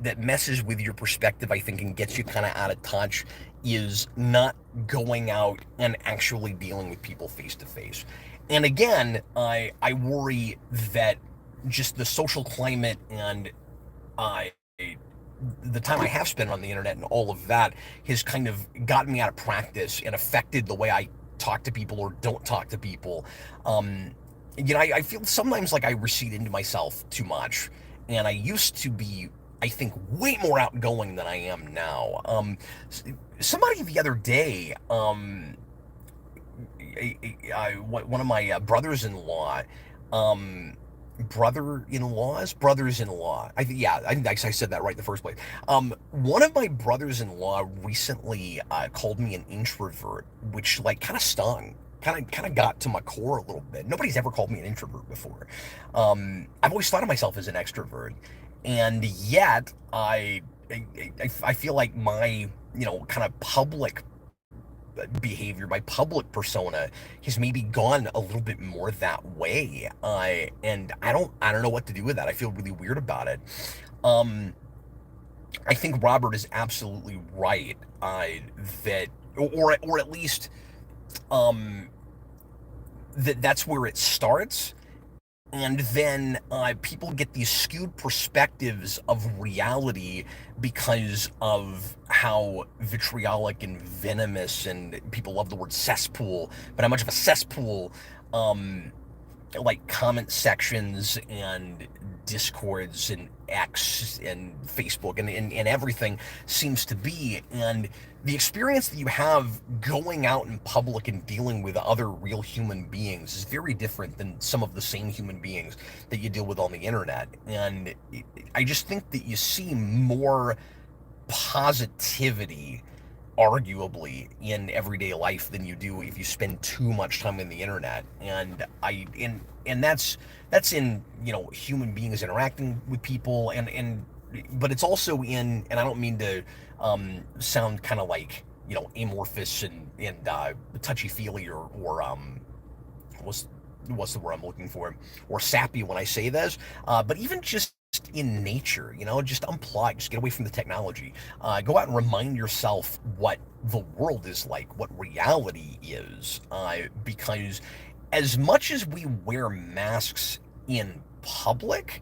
that messes with your perspective, I think, and gets you kind of out of touch, is not going out and actually dealing with people face to face. And again, I worry that just the social climate and I the time I have spent on the internet and all of that has kind of gotten me out of practice and affected the way I talk to people or don't talk to people. I feel sometimes like I recede into myself too much, and I used to be, I think, way more outgoing than I am now. Somebody the other day, one of my brothers-in-law, brothers-in-law. I think I said that right the first place. One of my brothers-in-law recently called me an introvert, which like kind of stung. Kind of got to my core a little bit. Nobody's ever called me an introvert before. I've always thought of myself as an extrovert, and yet I feel like my kind of public behavior, my public persona has maybe gone a little bit more that way. And I don't know what to do with that. I feel really weird about it. I think Robert is absolutely right. That or at least that's where it starts. And then people get these skewed perspectives of reality because of how vitriolic and venomous, and people love the word cesspool, but how much of a cesspool like comment sections and discords and X and Facebook and everything seems to be. And the experience that you have going out in public and dealing with other real human beings is very different than some of the same human beings that you deal with on the internet. And I just think that you see more positivity arguably in everyday life than you do if you spend too much time in the internet. And that's in, human beings interacting with people, and but it's also in, and I don't mean to sound kind of like, amorphous and touchy feely or what's what's the word I'm looking for, or sappy when I say this, but even just in nature, just unplug, just get away from the technology. Go out and remind yourself what the world is like, what reality is, because as much as we wear masks in public,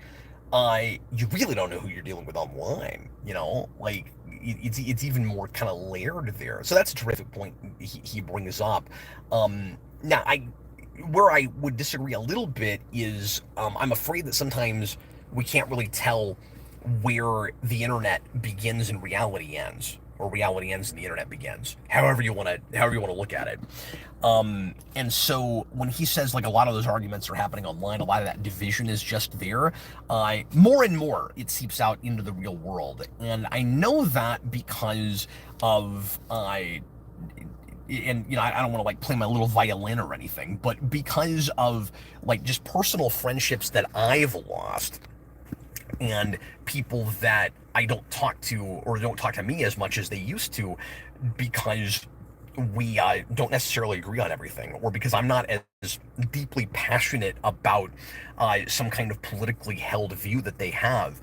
you really don't know who you're dealing with online. Like it's even more kind of layered there. So that's a terrific point he brings up. Now, where I would disagree a little bit is, I'm afraid that sometimes we can't really tell where the internet begins and reality ends, or reality ends and the internet begins. However you want to look at it. And so when he says like a lot of those arguments are happening online, a lot of that division is just there. More and more it seeps out into the real world, and I know that because of and I don't want to like play my little violin or anything, but because of like just personal friendships that I've lost, and people that I don't talk to or don't talk to me as much as they used to, because we don't necessarily agree on everything, or because I'm not as deeply passionate about some kind of politically held view that they have.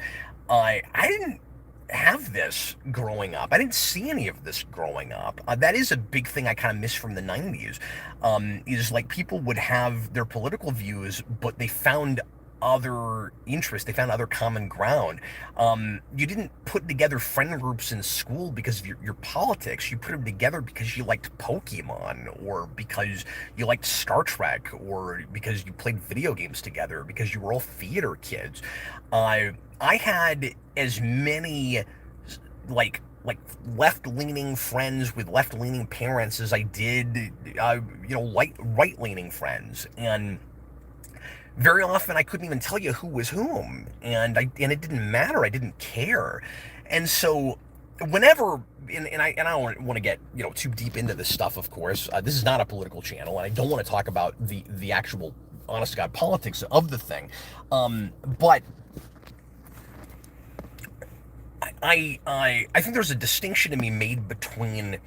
I didn't have this growing up. I didn't see any of this growing up. That is a big thing I kind of miss from the 90s, is like people would have their political views, but they found other interests. They found other common ground. You didn't put together friend groups in school because of your politics. You put them together because you liked Pokemon, or because you liked Star Trek, or because you played video games together, because you were all theater kids. I had as many like left-leaning friends with left-leaning parents as I did right-leaning friends, and very often I couldn't even tell you who was whom, and it didn't matter. I didn't care. And so whenever, I don't want to get too deep into this stuff, of course. This is not a political channel, and I don't want to talk about the actual honest to God politics of the thing, but I think there's a distinction to be made between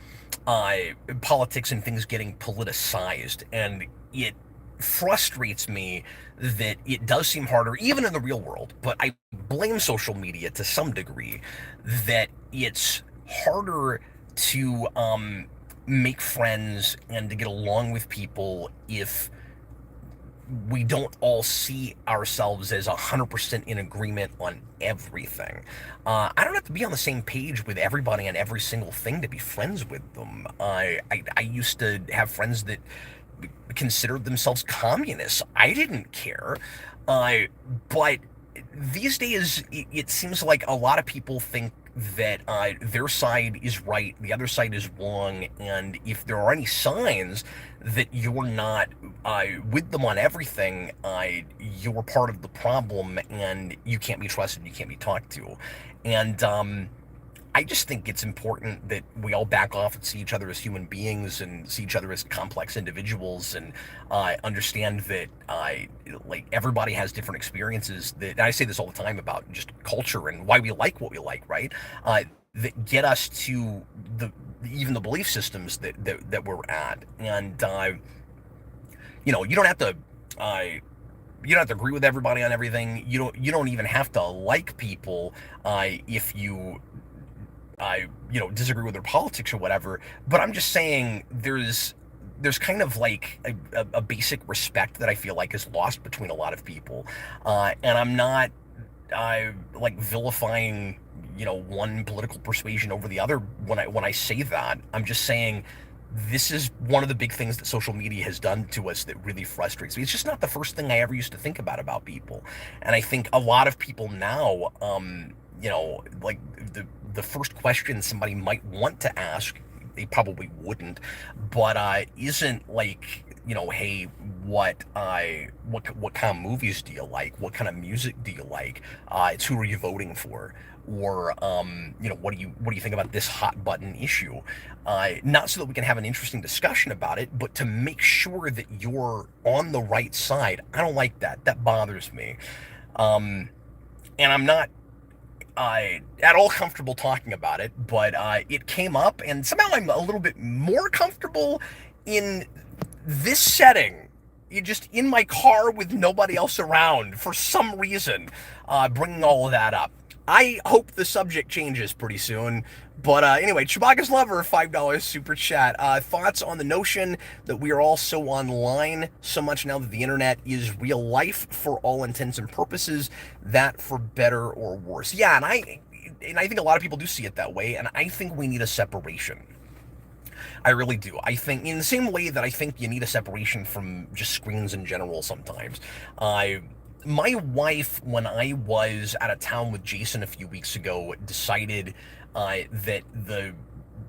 politics and things getting politicized, and it frustrates me that it does seem harder, even in the real world, but I blame social media to some degree, that it's harder to make friends and to get along with people if we don't all see ourselves as 100% in agreement on everything. I don't have to be on the same page with everybody on every single thing to be friends with them. I used to have friends that considered themselves communists. I didn't care. But these days, it seems like a lot of people think that their side is right, the other side is wrong, and if there are any signs that you're not with them on everything, you're part of the problem, and you can't be trusted, you can't be talked to. And I just think it's important that we all back off and see each other as human beings, and see each other as complex individuals, and understand that like everybody has different experiences. That I say this all the time about just culture and why we like what we like, right? That get us to even the belief systems that we're at, and you don't have to. You don't have to agree with everybody on everything. You don't even have to like people if you disagree with their politics or whatever. But I'm just saying there's kind of like a basic respect that I feel like is lost between a lot of people, and I'm not like vilifying one political persuasion over the other when I say that. I'm just saying this is one of the big things that social media has done to us that really frustrates me. It's just not the first thing I ever used to think about people. And I think a lot of people now, like the first question somebody might want to ask, they probably wouldn't, but isn't like, hey, what kind of movies do you like? What kind of music do you like? It's who are you voting for? Or what do you think about this hot button issue? Not so that we can have an interesting discussion about it, but to make sure that you're on the right side. I don't like that. That bothers me. Um, and I'm not at all comfortable talking about it, but it came up, and somehow I'm a little bit more comfortable in this setting. You just in my car with nobody else around for some reason, bringing all of that up. I hope the subject changes pretty soon. But anyway, Chewbacca's Lover, $5 super chat. Thoughts on the notion that we are all so online so much now that the internet is real life for all intents and purposes, that for better or worse. Yeah, and I think a lot of people do see it that way, and I think we need a separation. I really do. I think in the same way that I think you need a separation from just screens in general sometimes. My wife, when I was out of town with Jason a few weeks ago, decided that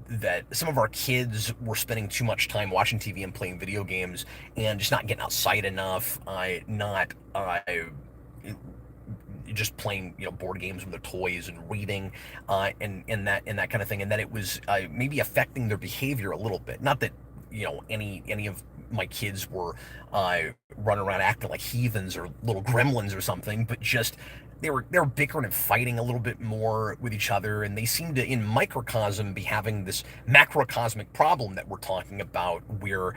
that some of our kids were spending too much time watching TV and playing video games and just not getting outside enough, not just playing board games with their toys and reading, and that kind of thing, and that it was maybe affecting their behavior a little bit. Not that any of my kids were running around acting like heathens or little gremlins or something, but just they were bickering and fighting a little bit more with each other, and they seemed to, in microcosm, be having this macrocosmic problem that we're talking about, where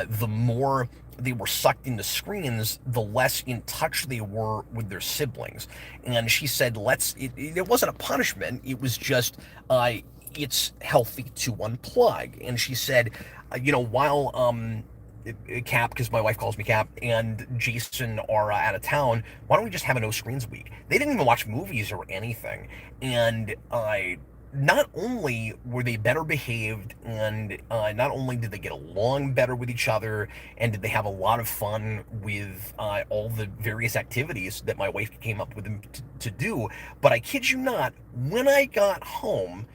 the more they were sucked into screens, the less in touch they were with their siblings. And she said, it wasn't a punishment, it was just, it's healthy to unplug. And she said, while Cap, because my wife calls me Cap, and Jason are out of town, why don't we just have a no screens week? They didn't even watch movies or anything. And not only were they better behaved, and not only did they get along better with each other, and did they have a lot of fun with all the various activities that my wife came up with them to do, but I kid you not, when I got home,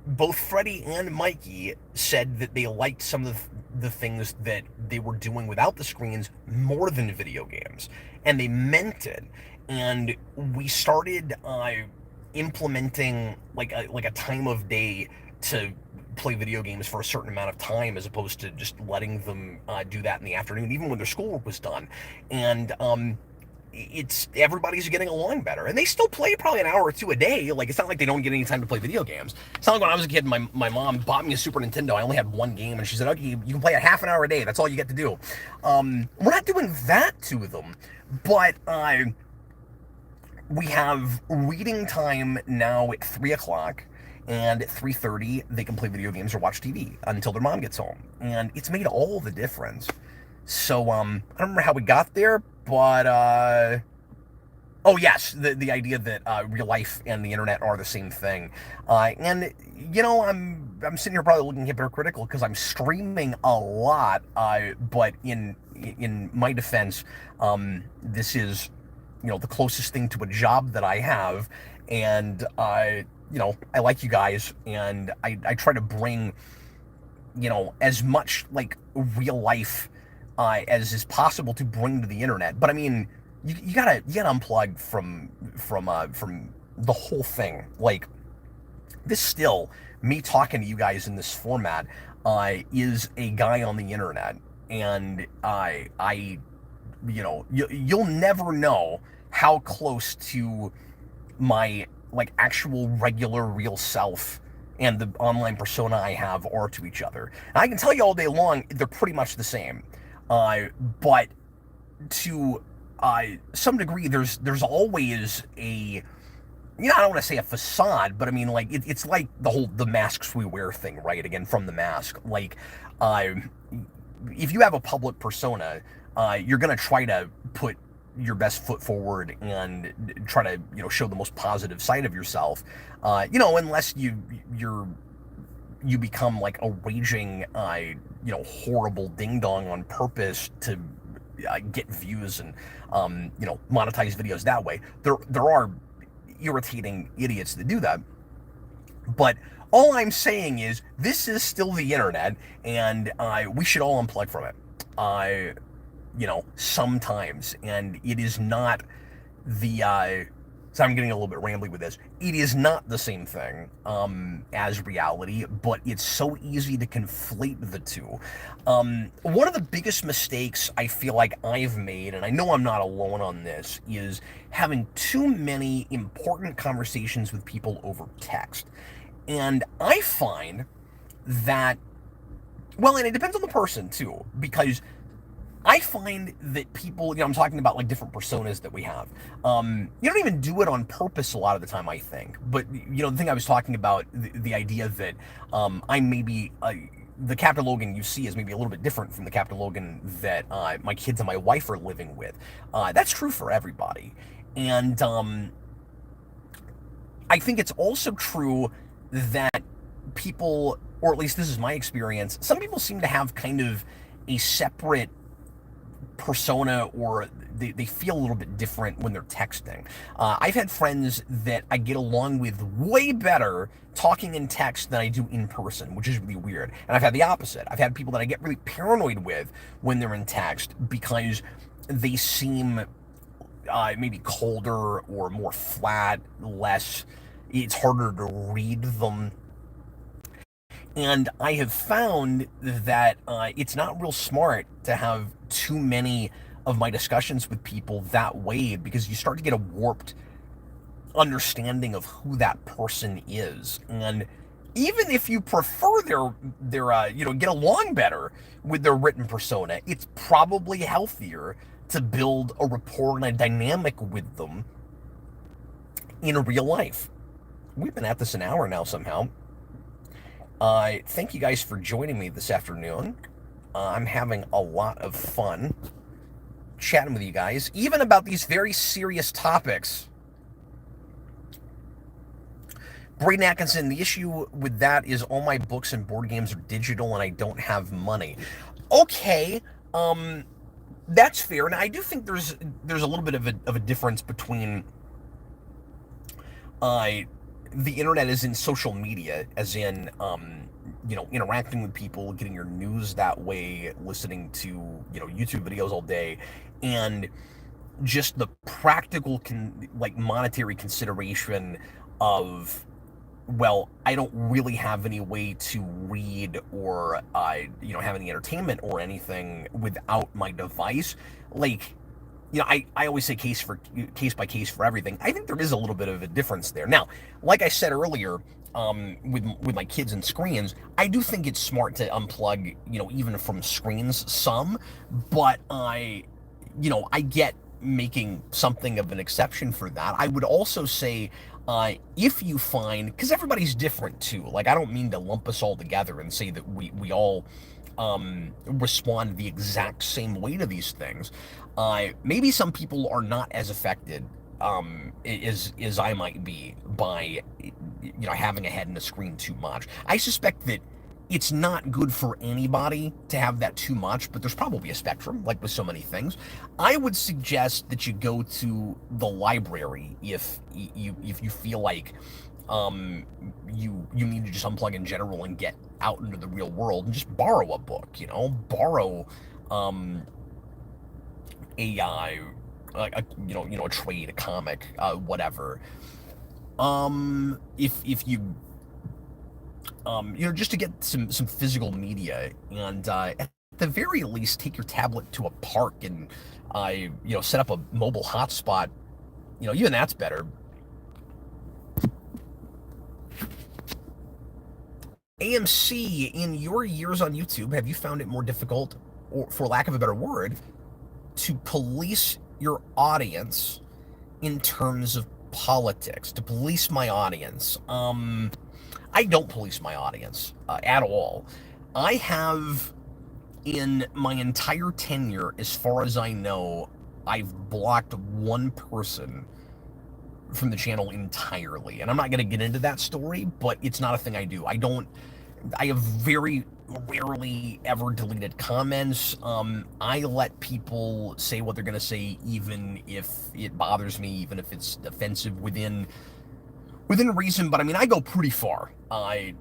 both Freddie and Mikey said that they liked some of the things that they were doing without the screens more than video games, and they meant it. And we started implementing like a time of day to play video games for a certain amount of time, as opposed to just letting them do that in the afternoon, even when their schoolwork was done. And it's everybody's getting along better, and they still play probably an hour or two a day. Like, it's not like they don't get any time to play video games. It's not like when I was a kid, my mom bought me a Super Nintendo. I only had one game, and she said, okay, you can play a half an hour a day. That's all you get to do. We're not doing that to them, but we have reading time now at 3 o'clock, and at 3:30 they can play video games or watch TV until their mom gets home, and it's made all the difference. So I don't remember how we got there, but oh yes, the idea that real life and the internet are the same thing. And I'm sitting here probably looking hypocritical because I'm streaming a lot, but in my defense, this is the closest thing to a job that I have, and I like you guys, and I try to bring as much like real life as is possible to bring to the internet. But I mean, you gotta unplug from the whole thing. Like, this still, me talking to you guys in this format, is a guy on the internet, and you'll never know how close to my like actual regular real self and the online persona I have are to each other. And I can tell you all day long, they're pretty much the same. But to some degree, there's always a, I don't want to say a facade, but I mean, like, it's like the masks we wear thing, right? Again, from The Mask. Like, if you have a public persona, you're going to try to put your best foot forward and try to, show the most positive side of yourself. Unless you're you become like a raging, horrible ding dong on purpose to get views and, monetize videos that way. There are irritating idiots that do that. But all I'm saying is this is still the internet, and we should all unplug from it. Sometimes, and it is not the. So I'm getting a little bit rambly with this. It is not the same thing as reality, but it's so easy to conflate the two. One of the biggest mistakes I feel like I've made, and I know I'm not alone on this, is having too many important conversations with people over text. And I find that, well, and it depends on the person too, because I find that people, I'm talking about like different personas that we have. You don't even do it on purpose a lot of the time, I think. But, the thing I was talking about, the idea that I'm maybe, the Captain Logan you see is maybe a little bit different from the Captain Logan that my kids and my wife are living with. That's true for everybody. And I think it's also true that people, or at least this is my experience, some people seem to have kind of a separate persona, or they feel a little bit different when they're texting. I've had friends that I get along with way better talking in text than I do in person, which is really weird. And I've had the opposite. I've had people that I get really paranoid with when they're in text because they seem maybe colder or more flat, it's harder to read them. And I have found that it's not real smart to have too many of my discussions with people that way, because you start to get a warped understanding of who that person is. And even if you prefer their get along better with their written persona, it's probably healthier to build a rapport and a dynamic with them in real life. We've been at this an hour now somehow. Thank you guys for joining me this afternoon. I'm having a lot of fun chatting with you guys, even about these very serious topics. Braden Atkinson, the issue with that is all my books and board games are digital and I don't have money. Okay, that's fair. And I do think there's a little bit of a difference between the internet as in social media, as in, interacting with people, getting your news that way, listening to, YouTube videos all day, and just the practical, monetary consideration of, well, I don't really have any way to read or, have any entertainment or anything without my device. I always say case by case for everything. I think there is a little bit of a difference there. Now, like I said earlier, with my kids and screens, I do think it's smart to unplug, even from screens some, but I get making something of an exception for that. I would also say, if you find, because everybody's different too, I don't mean to lump us all together and say that we all respond the exact same way to these things. Maybe some people are not as affected as I might be by having a head in a screen too much. I suspect that it's not good for anybody to have that too much, but there's probably a spectrum, like with so many things. I would suggest that you go to the library if you feel like you need to just unplug in general and get out into the real world and just borrow a book, borrow a trade, a comic, whatever. If you just to get some physical media, and at the very least take your tablet to a park and set up a mobile hotspot. Even that's better. AMC, in your years on YouTube, have you found it more difficult, or for lack of a better word, to police your audience in terms of politics? To police my audience? I don't police my audience at all. I have, in my entire tenure, as far as I know, I've blocked one person from the channel entirely. And I'm not going to get into that story, but it's not a thing I do. I don't I have very rarely ever deleted comments. I let people say what they're going to say, even if it bothers me, even if it's offensive within reason. But I mean, I go pretty far. I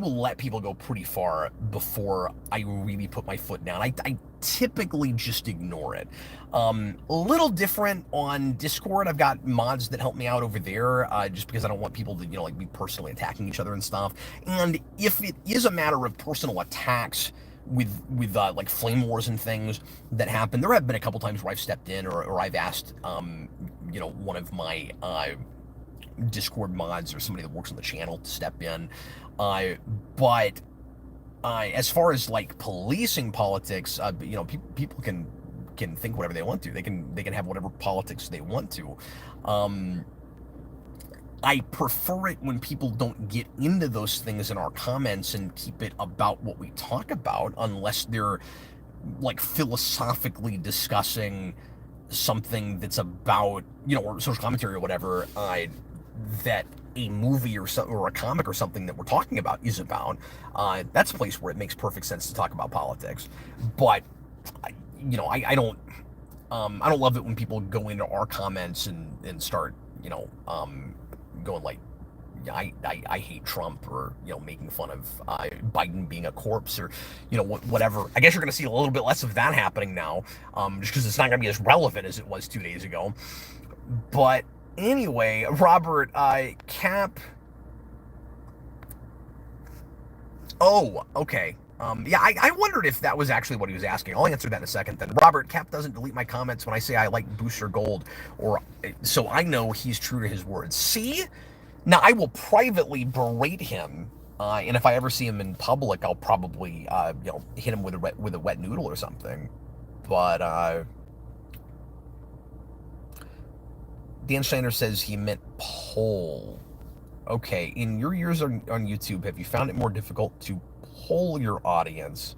will let people go pretty far before I really put my foot down. I typically just ignore it. A little different on Discord. I've got mods that help me out over there, just because I don't want people to, like, be personally attacking each other and stuff. And if it is a matter of personal attacks with like flame wars and things that happen, there have been a couple times where I've stepped in, or I've asked one of my Discord mods or somebody that works on the channel to step in. But as far as like policing politics, people can think whatever they want to. They can have whatever politics they want to. I prefer it when people don't get into those things in our comments and keep it about what we talk about, unless they're like philosophically discussing something that's about, or social commentary or whatever, that a movie or a comic or something that we're talking about is about. That's a place where it makes perfect sense to talk about politics. But I don't love it when people go into our comments and start going like, I hate Trump, or making fun of Biden being a corpse, or whatever. I guess you're going to see a little bit less of that happening now, just because it's not going to be as relevant as it was 2 days ago. But anyway, Robert, Cap. Oh, okay. Yeah, I wondered if that was actually what he was asking. I'll answer that in a second then. Robert, Cap doesn't delete my comments when I say I like Booster Gold, so I know he's true to his words. See? Now, I will privately berate him, and if I ever see him in public, I'll probably, hit him with a wet noodle or something. But, Dan Steiner says he meant poll. Okay, in your years on YouTube, have you found it more difficult to poll your audience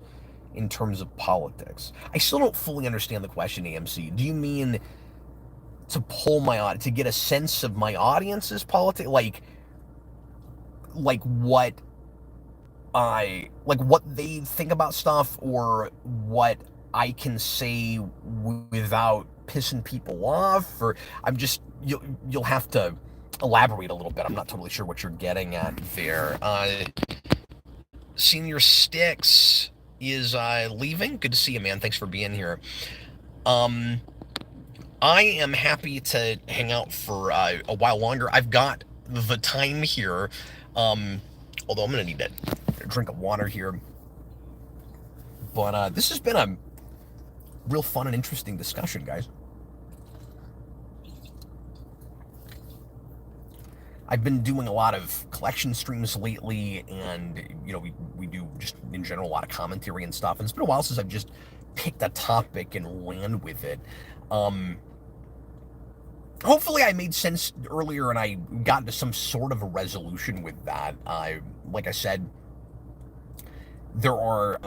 in terms of politics? I still don't fully understand the question, AMC. Do you mean to poll my audience, to get a sense of my audience's politics, like what what they think about stuff, or what I can say without pissing people off? Or you'll have to elaborate a little bit. I'm not totally sure what you're getting at there. Senior Sticks is leaving. Good to see you, man. Thanks for being here. I am happy to hang out for a while longer. I've got the time here, although I'm going to need a drink of water here. But this has been a real fun and interesting discussion, guys. I've been doing a lot of collection streams lately, and we do just in general a lot of commentary and stuff. And it's been a while since I've just picked a topic and ran with it. Hopefully I made sense earlier and I got into some sort of a resolution with that. Like I said, there are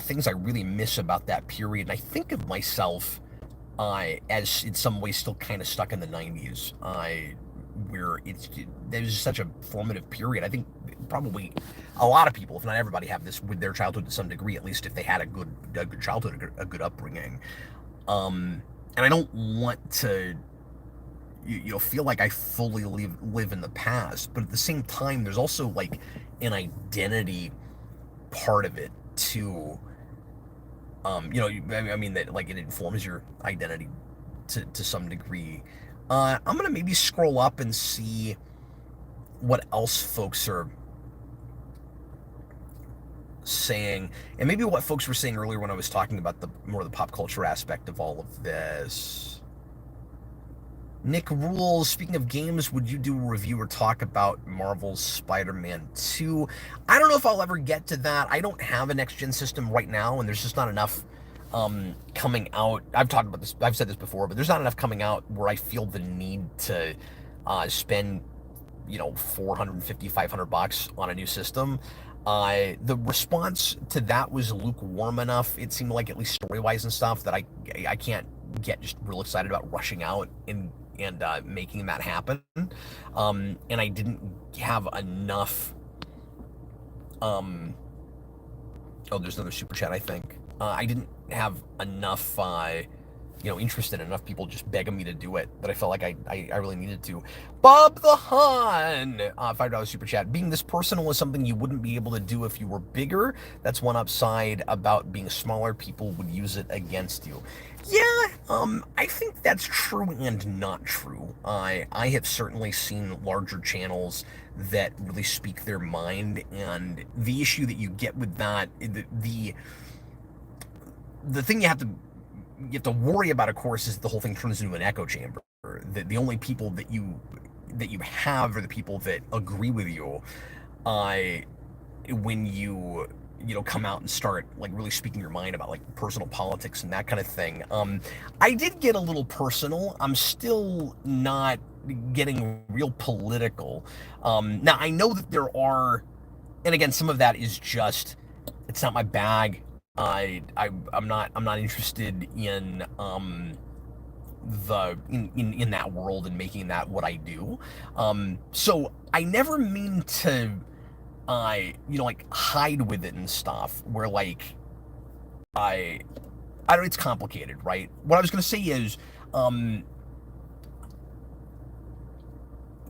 things I really miss about that period, and I think of myself as in some ways still kind of stuck in the 90s, where it was such a formative period. I think probably a lot of people, if not everybody, have this with their childhood to some degree, at least if they had a good childhood, a good upbringing. And I don't want to feel like I fully live in the past, but at the same time, there's also like an identity part of it too. I mean that like it informs your identity to some degree. I'm gonna maybe scroll up and see what else folks are saying, and maybe what folks were saying earlier when I was talking about the pop culture aspect of all of this. Nick Rules, speaking of games, would you do a review or talk about Marvel's Spider-Man 2? I don't know if I'll ever get to that. I don't have a next-gen system right now, and there's just not enough coming out. I've talked about this, I've said this before, but there's not enough coming out where I feel the need to spend, $450, $500 on a new system. The response to that was lukewarm enough. It seemed like, at least story-wise and stuff, that I can't get just real excited about rushing out and making that happen. And I didn't have enough Um, oh, there's another super chat, I think. I didn't have enough, interested enough people just begging me to do it that I felt like I really needed to. Bob the Hun, $5 super chat. Being this personal is something you wouldn't be able to do if you were bigger. That's one upside about being smaller. People would use it against you. Yeah, I think that's true and not true. I have certainly seen larger channels that really speak their mind, and the issue that you get with that, the thing you have to worry about, of course, is the whole thing turns into an echo chamber. The only people that you have are the people that agree with you. When you come out and start like really speaking your mind about like personal politics and that kind of thing. I did get a little personal. I'm still not getting real political. Now I know that there are, and again, some of that is just it's not my bag. I'm not interested in in that world and making that what I do. So I never mean to like hide with it and stuff where like I don't, it's complicated, right? What I was going to say is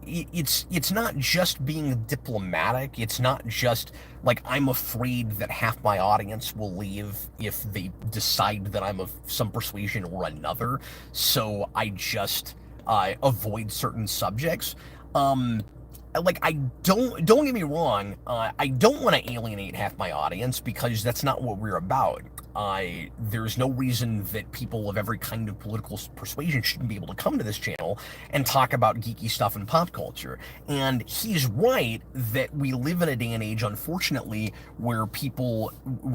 it's not just being diplomatic. It's not just like I'm afraid that half my audience will leave if they decide that I'm of some persuasion or another. So I just avoid certain subjects. Like I don't get me wrong. I don't want to alienate half my audience because that's not what we're about. There's no reason that people of every kind of political persuasion shouldn't be able to come to this channel and talk about geeky stuff and pop culture. And he's right that we live in a day and age, unfortunately, where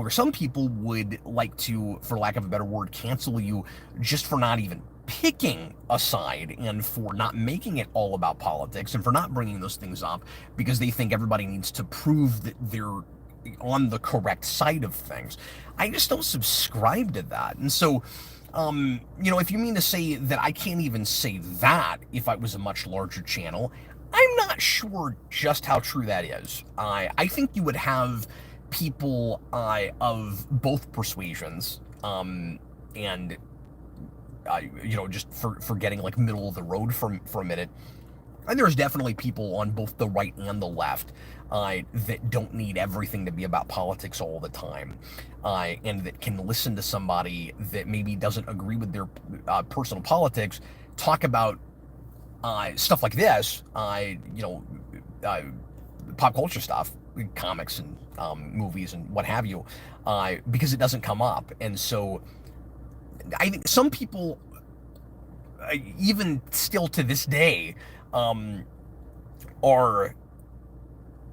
some people would like to, for lack of a better word, cancel you just for not even picking a side and for not making it all about politics and for not bringing those things up because they think everybody needs to prove that they're on the correct side of things. I just don't subscribe to that. And so, if you mean to say that I can't even say that if I was a much larger channel, I'm not sure just how true that is. I think you would have people of both persuasions, and just for getting like middle of the road for a minute. And there's definitely people on both the right and the left that don't need everything to be about politics all the time, and that can listen to somebody that maybe doesn't agree with their personal politics talk about stuff like this, pop culture stuff, comics and movies and what have you, because it doesn't come up. And so I think some people, even still to this day, are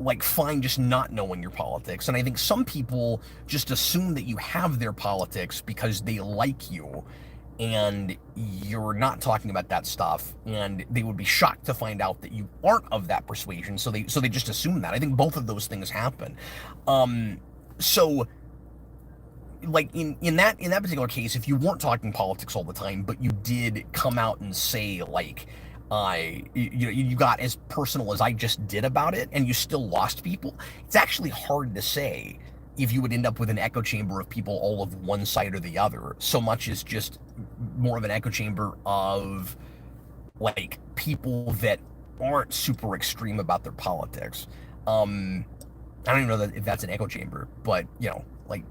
like fine just not knowing your politics. And I think some people just assume that you have their politics because they like you and you're not talking about that stuff, and they would be shocked to find out that you aren't of that persuasion, so they just assume that. I think both of those things happen. So like in that particular case, if you weren't talking politics all the time but you did come out and say like you got as personal as I just did about it and you still lost people, it's actually hard to say if you would end up with an echo chamber of people all of one side or the other, so much as just more of an echo chamber of like people that aren't super extreme about their politics. I don't even know if that's an echo chamber, but like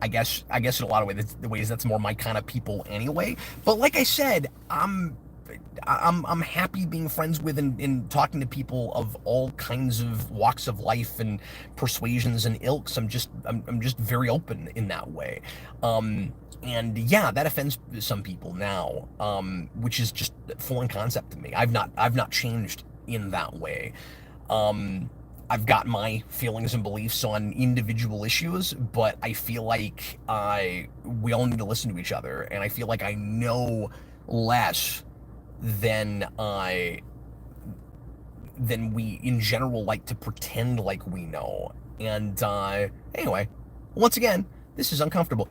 I guess in a lot of ways that's more my kind of people anyway. But like I said, I'm happy being friends with and talking to people of all kinds of walks of life and persuasions and ilks. I'm just very open in that way. And yeah, that offends some people now, which is just a foreign concept to me. I've not changed in that way. I've got my feelings and beliefs on individual issues, but I feel like we all need to listen to each other, and I feel like I know less than we in general like to pretend like we know. And anyway, once again, this is uncomfortable.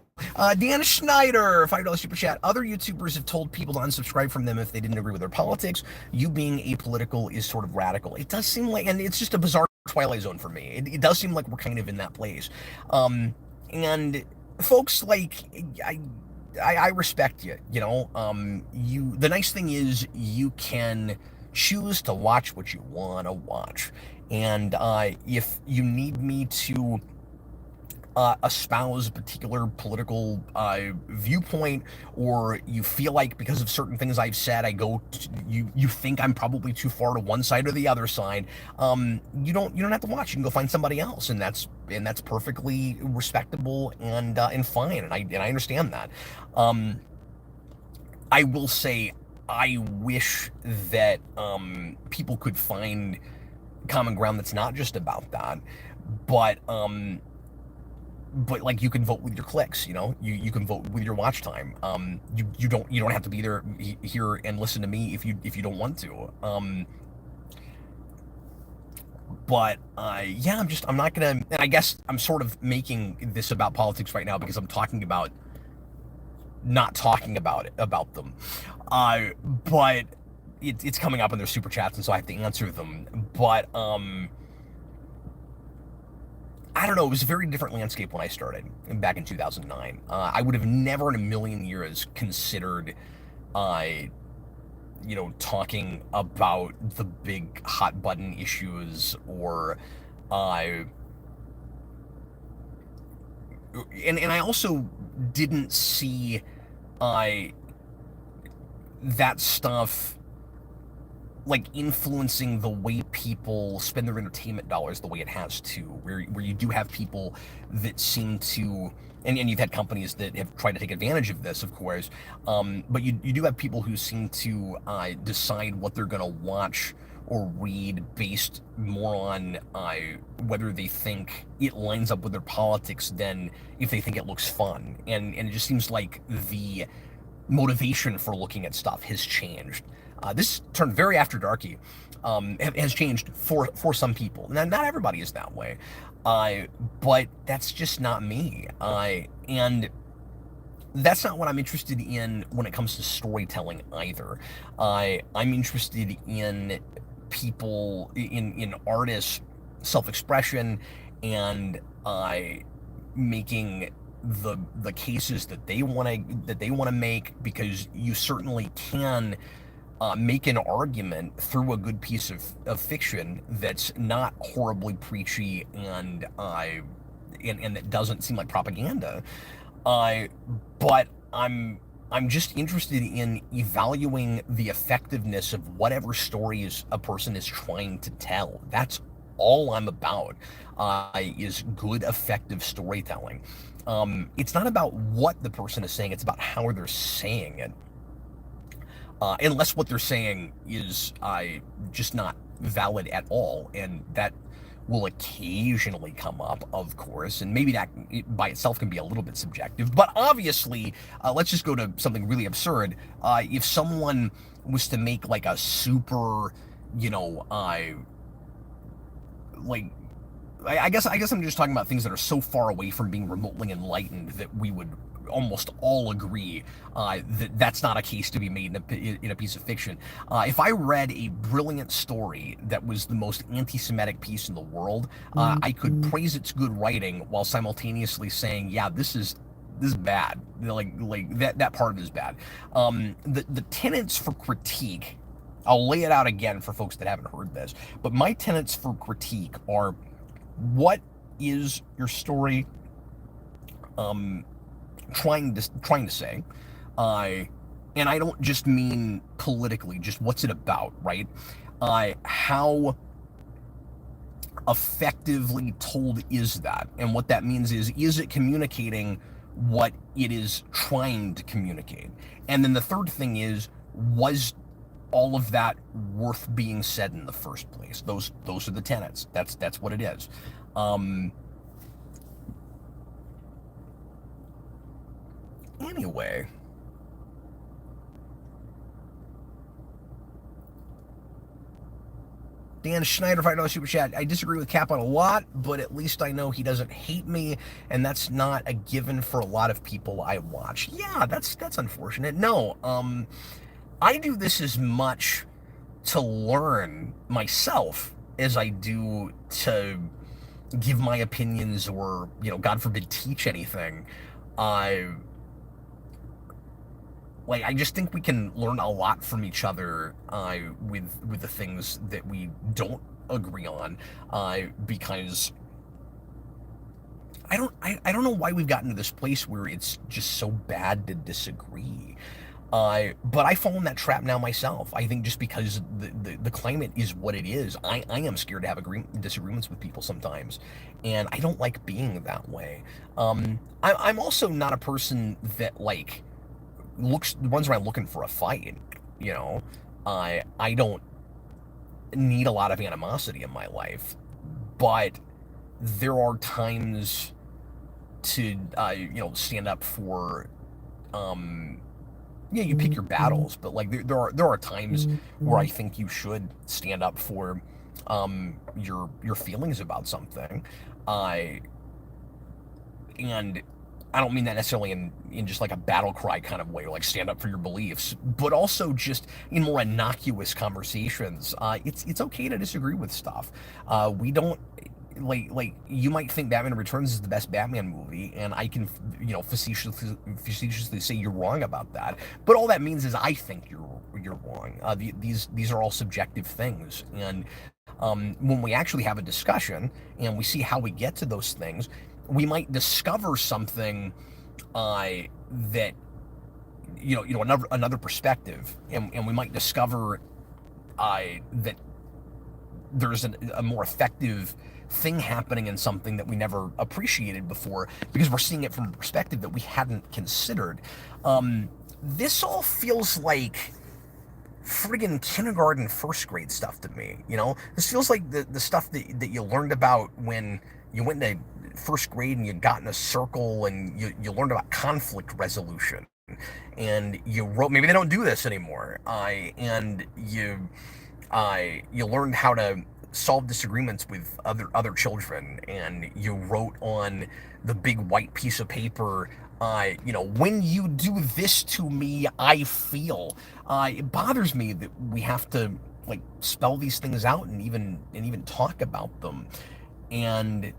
Dan Schneider, $5 super chat. Other YouTubers have told people to unsubscribe from them if they didn't agree with their politics. You being apolitical is sort of radical. It does seem like, and it's just a bizarre Twilight Zone for me. It does seem like we're kind of in that place. And folks, like, I, I respect you. You know, you. The nice thing is you can choose to watch what you want to watch, and if you need me to espouse a particular political viewpoint, or you feel like because of certain things I've said, you think I'm probably too far to one side or the other side. You don't have to watch. You can go find somebody else, and that's perfectly respectable and fine. And I understand that. Um, I will say I wish that people could find common ground that's not just about that, but like you can vote with your clicks. You can vote with your watch time. You don't have to be there here and listen to me if you don't want to. But yeah, I'm not gonna. And I guess I'm sort of making this about politics right now because I'm talking about not talking about them. But it's coming up in their super chats, and so I have to answer them. But I don't know. It was a very different landscape when I started back in 2009. I would have never in a million years considered, uh, talking about the big hot button issues, or, uh, and I also didn't see, uh, that stuff like influencing the way people spend their entertainment dollars the way it has to, where you do have people that seem to, and you've had companies that have tried to take advantage of this, of course, but you do have people who seem to decide what they're going to watch or read based more on whether they think it lines up with their politics than if they think it looks fun. And it just seems like the motivation for looking at stuff has changed. This turned very after darky, has changed for some people. Now, not everybody is that way, but that's just not me. And that's not what I'm interested in when it comes to storytelling either. I'm interested in people, in artists, self-expression, and making the cases that they want to make, because you certainly can make an argument through a good piece of fiction that's not horribly preachy, and that doesn't seem like propaganda. But I'm just interested in evaluating the effectiveness of whatever stories a person is trying to tell. That's all I'm about, is good, effective storytelling. It's not about what the person is saying, it's about how they're saying it. Unless what they're saying is just not valid at all, and that will occasionally come up, of course, and maybe that by itself can be a little bit subjective. But obviously, let's just go to something really absurd. If someone was to make like a super, like, I guess I'm just talking about things that are so far away from being remotely enlightened that we would almost all agree that that's not a case to be made in a piece of fiction. If I read a brilliant story that was the most anti-Semitic piece in the world, I could praise its good writing while simultaneously saying, yeah, this is bad. Like that part of it is bad. The tenets for critique, I'll lay it out again for folks that haven't heard this, but my tenets for critique are: what is your story trying to say? And I don't just mean politically, just what's it about, right? How effectively told is that? And what that means is it communicating what it is trying to communicate? And then the third thing is, was all of that worth being said in the first place? Those are the tenets. That's what it is. Anyway, Dan Schneider, $5 super chat. I disagree with Cap on a lot, but at least I know he doesn't hate me, and that's not a given for a lot of people I watch. Yeah, that's unfortunate. No, I do this as much to learn myself as I do to give my opinions or, God forbid, teach anything. I I just think we can learn a lot from each other with the things that we don't agree on, because I don't know why we've gotten to this place where it's just so bad to disagree. But I fall in that trap now myself. I think just because the climate is what it is, I am scared to have disagreements with people sometimes, and I don't like being that way. I'm also not a person that runs around looking for a fight. You know, I don't need a lot of animosity in my life, but there are times to stand up for yeah, you pick your battles, but there are times where I think you should stand up for your feelings about something. I and I don't mean that necessarily in just like a battle cry kind of way, or like stand up for your beliefs, but also just in more innocuous conversations. It's okay to disagree with stuff. We don't you might think Batman Returns is the best Batman movie, and I can facetiously say you're wrong about that. But all that means is I think you're wrong. These are all subjective things, and when we actually have a discussion and we see how we get to those things, we might discover something that another perspective, and we might discover that there's a more effective thing happening in something that we never appreciated before because we're seeing it from a perspective that we hadn't considered. This all feels like friggin' kindergarten, first grade stuff to me. This feels like the stuff that you learned about when you went to first grade and you got in a circle and you learned about conflict resolution. And you wrote, maybe they don't do this anymore. And you learned how to solve disagreements with other children, and you wrote on the big white piece of paper, when you do this to me, I feel. It bothers me that we have to spell these things out and even talk about them. And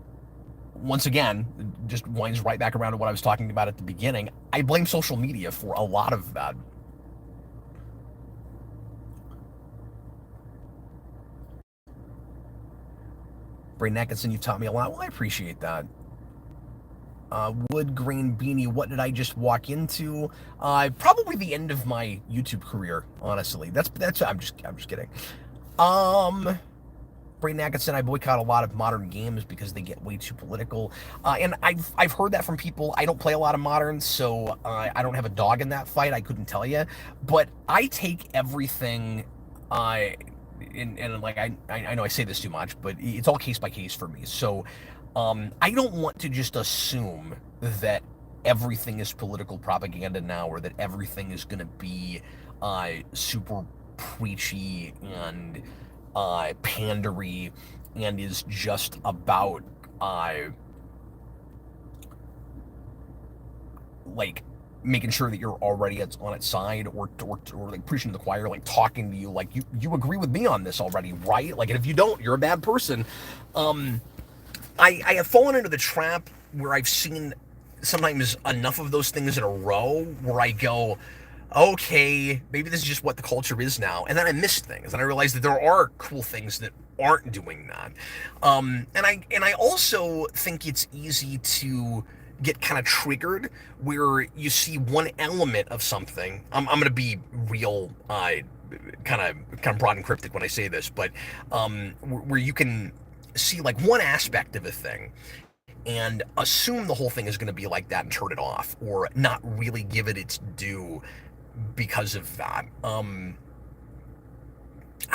once again, just winds right back around to what I was talking about at the beginning. I blame social media for a lot of that. Braden Atkinson, you've taught me a lot. Well, I appreciate that. Wood Grain Beanie, what did I just walk into? Probably the end of my YouTube career, honestly. That's I'm just kidding. Braden Atkinson, I boycott a lot of modern games because they get way too political. And I've heard that from people. I don't play a lot of modern, so I don't have a dog in that fight. I couldn't tell you. But I take everything and I know I say this too much, but it's all case by case for me. So I don't want to just assume that everything is political propaganda now, or that everything is going to be super preachy and pandery and is just about making sure that you're already on its side, or preaching to the choir, talking to you you agree with me on this already, right? And if you don't, you're a bad person. I have fallen into the trap where I've seen sometimes enough of those things in a row where I go, okay, maybe this is just what the culture is now. And then I missed things, and I realized that there are cool things that aren't doing that. And I also think it's easy to get kind of triggered where you see one element of something. I'm going to be real, kind of broad and cryptic when I say this, but where you can see one aspect of a thing and assume the whole thing is going to be like that and turn it off, or not really give it its due because of that. I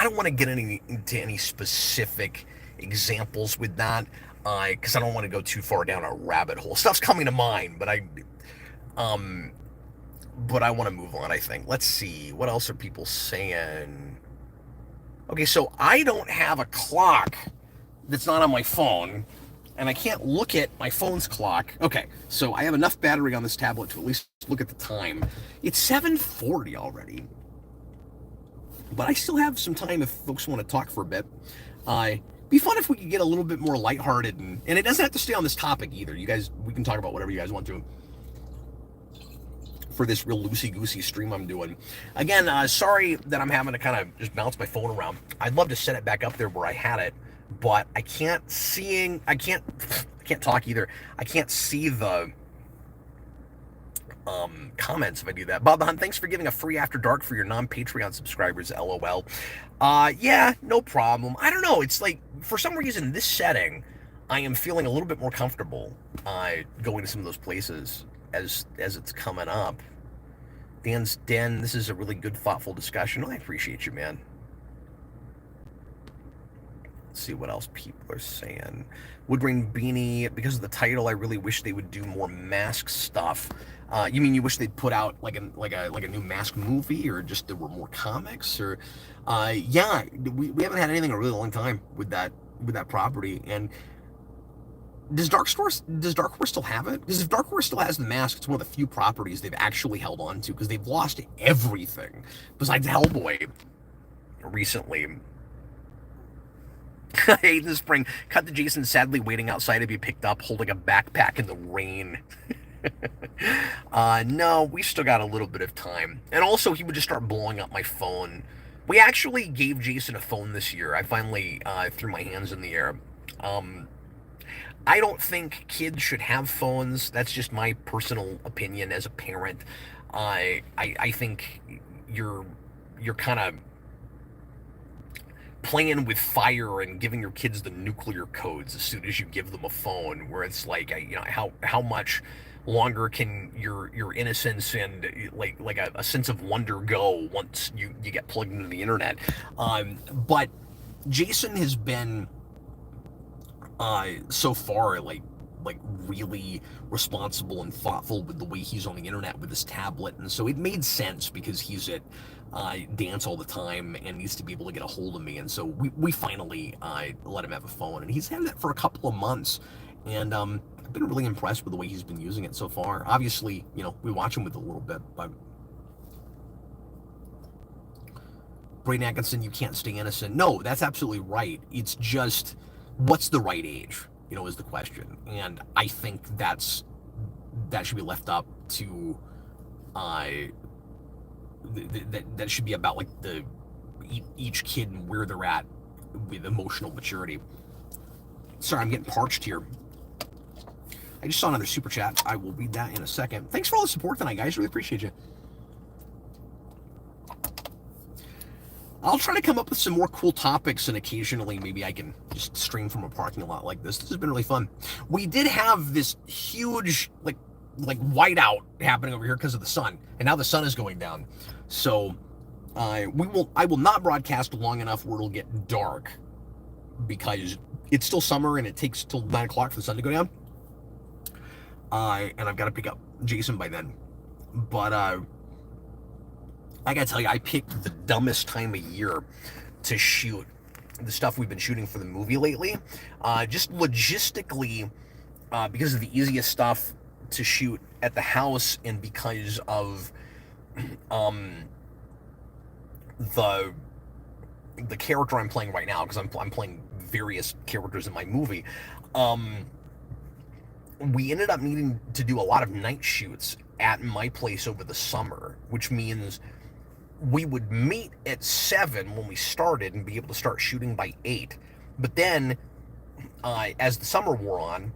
don't want to get into any specific examples with that, because I don't want to go too far down a rabbit hole. Stuff's coming to mind, but I want to move on, I think. Let's see, what else are people saying? Okay, so I don't have a clock that's not on my phone, and I can't look at my phone's clock. Okay, so I have enough battery on this tablet to at least look at the time. It's 7:40 already, but I still have some time if folks want to talk for a bit. be fun if we could get a little bit more lighthearted, and it doesn't have to stay on this topic either. You guys, we can talk about whatever you guys want to for this real loosey-goosey stream I'm doing. Again, sorry that I'm having to kind of just bounce my phone around. I'd love to set it back up there where I had it, but I can't talk either. I can't see the comments if I do that. Bob the Hunt, thanks for giving a free After Dark for your non-Patreon subscribers, LOL. Yeah, no problem. I don't know, it's like, for some reason, this setting, I am feeling a little bit more comfortable going to some of those places as it's coming up. Dan's Den, this is a really good, thoughtful discussion. I appreciate you, man. Let's see what else people are saying. Woodring Beanie, because of the title, I really wish they would do more Mask stuff. You mean you wish they'd put out like a new Mask movie, or just there were more comics, or yeah, we haven't had anything in a really long time with that property. And does Dark Horse still have it? Because if Dark Horse still has the Mask, it's one of the few properties they've actually held on to, because they've lost everything besides Hellboy recently. I hate the spring. Cut to Jason sadly waiting outside to be picked up, holding a backpack in the rain. No, we still got a little bit of time. And also, he would just start blowing up my phone. We actually gave Jason a phone this year. I finally threw my hands in the air. I don't think kids should have phones. That's just my personal opinion as a parent. I think you're kind of playing with fire and giving your kids the nuclear codes as soon as you give them a phone, where it's like, you know, how much longer can your innocence and like a sense of wonder go once you get plugged into the internet. But Jason has been so far like really responsible and thoughtful with the way he's on the internet with his tablet, and so it made sense because he's at dance all the time and needs to be able to get a hold of me, and so we finally let him have a phone, and he's had that for a couple of months, and I've been really impressed with the way he's been using it so far. Obviously, you know, we watch him with a little bit, but Braden Atkinson, you can't stay innocent. No, that's absolutely right. It's just, what's the right age, you know, is the question. And I think that should be left up to that should be about like each kid and where they're at with emotional maturity. Sorry, I'm getting parched here. I just saw another super chat. I will read that in a second. Thanks for all the support tonight, guys. Really appreciate you. I'll try to come up with some more cool topics, and occasionally maybe I can just stream from a parking lot like this. This has been really fun. We did have this huge like whiteout happening over here because of the sun, and now the sun is going down. So I will not broadcast long enough where it'll get dark, because it's still summer and it takes till 9 o'clock for the sun to go down. And I've got to pick up Jason by then. But I gotta tell you, I picked the dumbest time of year to shoot the stuff we've been shooting for the movie lately. Just logistically, because of the easiest stuff to shoot at the house, and because of the character I'm playing right now, because I'm playing various characters in my movie. We ended up needing to do a lot of night shoots at my place over the summer, which means we would meet at 7 when we started and be able to start shooting by 8. But then, as the summer wore on,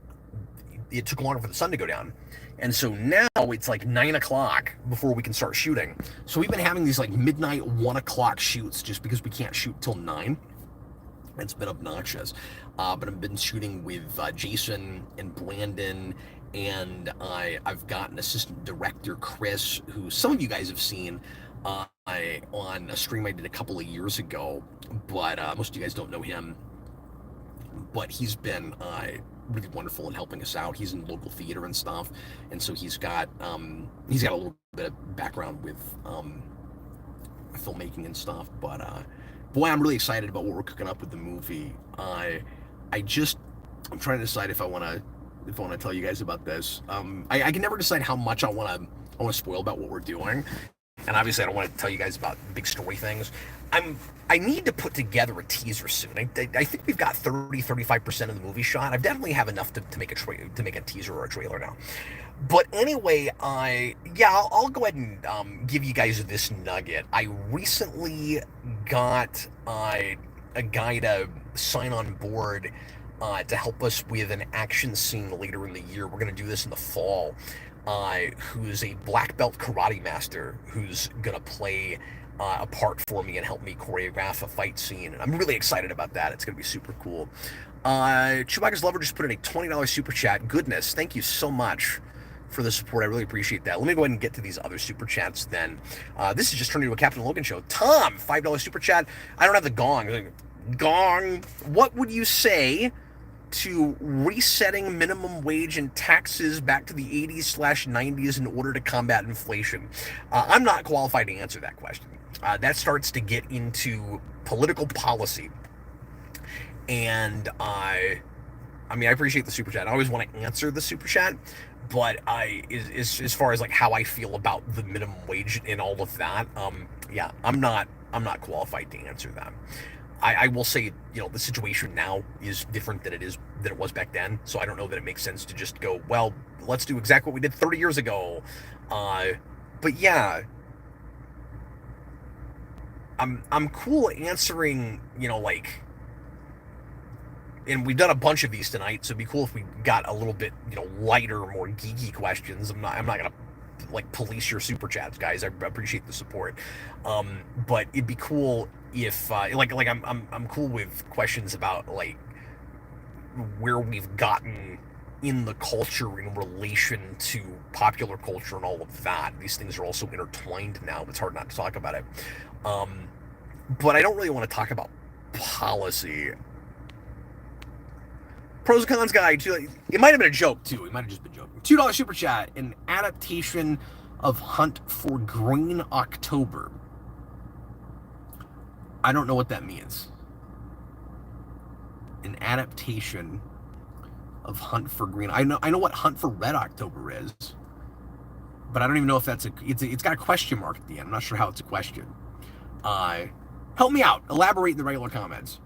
it took longer for the sun to go down. And so now it's like 9 o'clock before we can start shooting. So we've been having these like midnight, 1 o'clock shoots just because we can't shoot till 9. It's been obnoxious. But I've been shooting with Jason and Brandon, and I've got an assistant director, Chris, who some of you guys have seen on a stream I did a couple of years ago, but most of you guys don't know him. But he's been really wonderful in helping us out. He's in local theater and stuff, and so he's got a little bit of background with filmmaking and stuff. But boy, I'm really excited about what we're cooking up with the movie. I'm trying to decide if I want to tell you guys about this. I can never decide how much I want to spoil about what we're doing. And obviously I don't want to tell you guys about big story things. I'm I need to put together a teaser soon. I think we've got 35% of the movie shot. I definitely have enough to make to make a teaser or a trailer now. But anyway, I'll go ahead and give you guys this nugget. I recently got a guy to sign on board to help us with an action scene later in the year. We're going to do this in the fall. Who's a black belt karate master who's going to play a part for me and help me choreograph a fight scene. And I'm really excited about that. It's going to be super cool. Chewbacca's Lover just put in a $20 super chat. Goodness, thank you so much for the support. I really appreciate that. Let me go ahead and get to these other super chats then. This is just turned into a Captain Logan show. Tom, $5 super chat. I don't have the gong. Gong. What would you say to resetting minimum wage and taxes back to the 80s/90s in order to combat inflation? I'm not qualified to answer that question. That starts to get into political policy. And I appreciate the super chat. I always want to answer the super chat, but as far as like how I feel about the minimum wage and all of that, I'm not qualified to answer that. I will say, the situation now is different than it was back then. So I don't know that it makes sense to just go, well, let's do exactly what we did 30 years ago. But yeah, I'm cool answering, and we've done a bunch of these tonight, so it'd be cool if we got a little bit, lighter, more geeky questions. I'm not gonna police your super chats, guys. I appreciate the support, but it'd be cool if I'm cool with questions about where we've gotten in the culture in relation to popular culture and all of that. These things are also intertwined now. It's hard not to talk about it, but I don't really want to talk about policy. Pros and cons guide. It might have been a joke too. It might have just been joking. $2 super chat. An adaptation of Hunt for Green October. I don't know what that means. An adaptation of Hunt for Green. I know what Hunt for Red October is, but I don't even know if that's it's got a question mark at the end. I'm not sure how it's a question. Help me out. Elaborate in the regular comments.